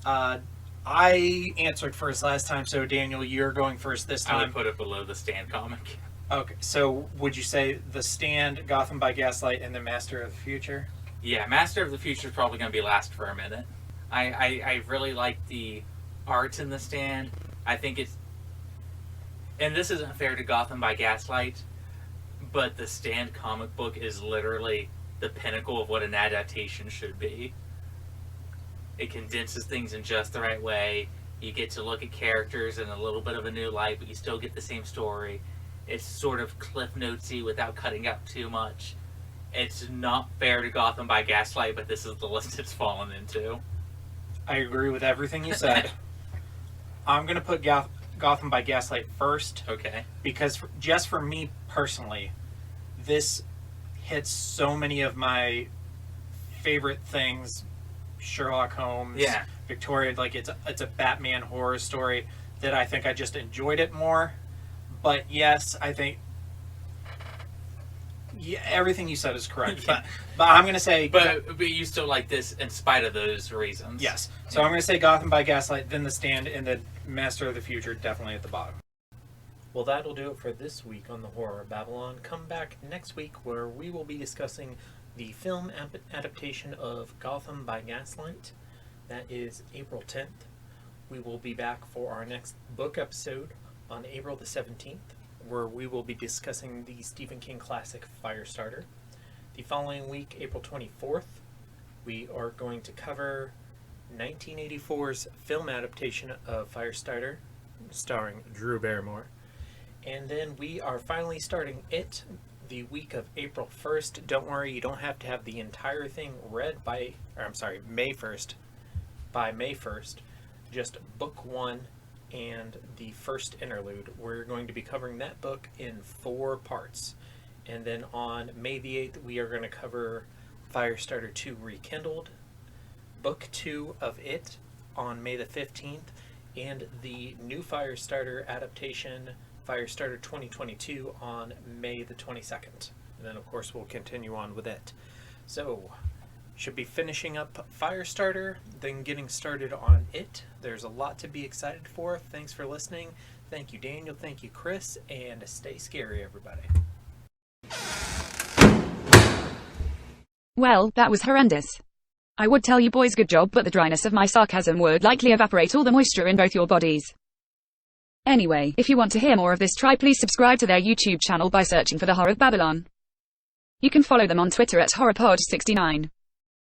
[SPEAKER 4] I answered first last time, so Daniel, you're going first this time.
[SPEAKER 5] I would put it below the Stand comic.
[SPEAKER 4] Okay, so would you say The Stand, Gotham by Gaslight, and then Master of the Future?
[SPEAKER 5] Yeah, Master of the Future is probably going to be last for a minute. I really like the art in The Stand. I think it's... And this isn't fair to Gotham by Gaslight, but the Stand comic book is literally the pinnacle of what an adaptation should be. It condenses things in just the right way. You get to look at characters in a little bit of a new light, but you still get the same story. It's sort of Cliff Notesy without cutting up too much. It's not fair to Gotham by Gaslight, but this is the list it's fallen into.
[SPEAKER 4] I agree with everything you said. I'm going to put Gotham by Gaslight first.
[SPEAKER 5] Okay.
[SPEAKER 4] Because just for me personally, this hits so many of my favorite things. Sherlock Holmes,
[SPEAKER 5] yeah.
[SPEAKER 4] Victoria, like it's a Batman horror story that I think I just enjoyed it more. But yes, I think everything you said is correct. but I'm going to say...
[SPEAKER 5] But you still like this in spite of those reasons.
[SPEAKER 4] Yes. So I'm going to say Gotham by Gaslight, then The Stand, and then Master of the Future definitely at the bottom. Well, that'll do it for this week on the Horror of Babylon. Come back next week where we will be discussing the film adaptation of Gotham by Gaslight. That is April 10th. We will be back for our next book episode on April the 17th, where we will be discussing the Stephen King classic Firestarter. The following week, April 24th, we are going to cover 1984's film adaptation of Firestarter, starring Drew Barrymore. And then we are finally starting it the week of April 1st. Don't worry, you don't have to have the entire thing read by May 1st. By May 1st, just book 1 and the first interlude. We're going to be covering that book in 4 parts. And then on May the 8th, we are going to cover Firestarter 2 Rekindled, book 2 of it, on May the 15th, and the new Firestarter adaptation, Firestarter 2022, on May the 22nd. And then, of course, we'll continue on with it. So, should be finishing up Firestarter, then getting started on it. There's a lot to be excited for. Thanks for listening. Thank you, Daniel. Thank you, Chris. And stay scary, everybody.
[SPEAKER 2] Well, that was horrendous. I would tell you boys good job, but the dryness of my sarcasm would likely evaporate all the moisture in both your bodies. Anyway, if you want to hear more of this, please subscribe to their YouTube channel by searching for The Horror of Babylon. You can follow them on Twitter at HorrorPod69.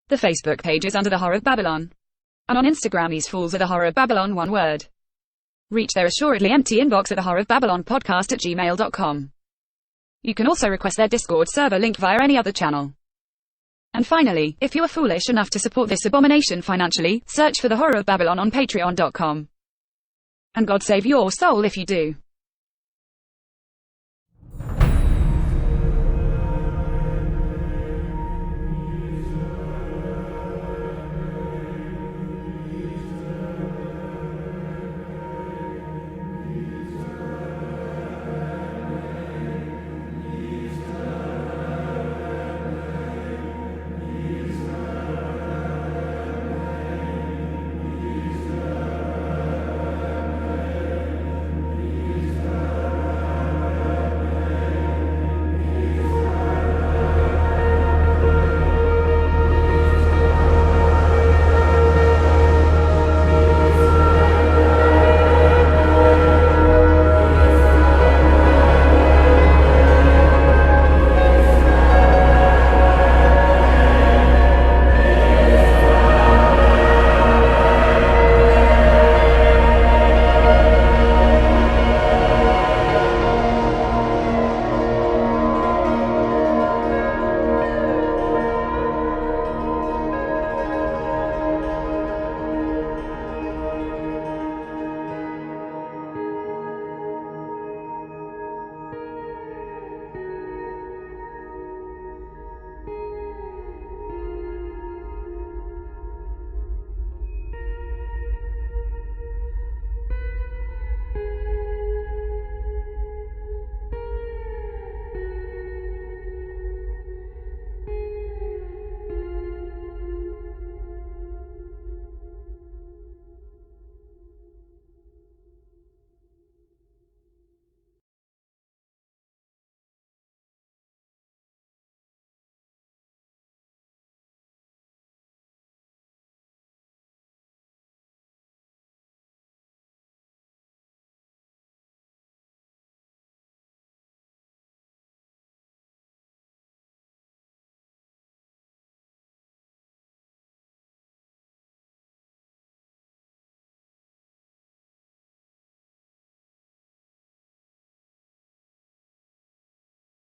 [SPEAKER 2] The Facebook page is under The Horror of Babylon. And on Instagram, these fools are The Horror of Babylon, one word. Reach their assuredly empty inbox at thehorrorofbabylonpodcast@gmail.com. You can also request their Discord server link via any other channel. And finally, if you are foolish enough to support this abomination financially, search for The Horror of Babylon on patreon.com. And God save your soul if you do.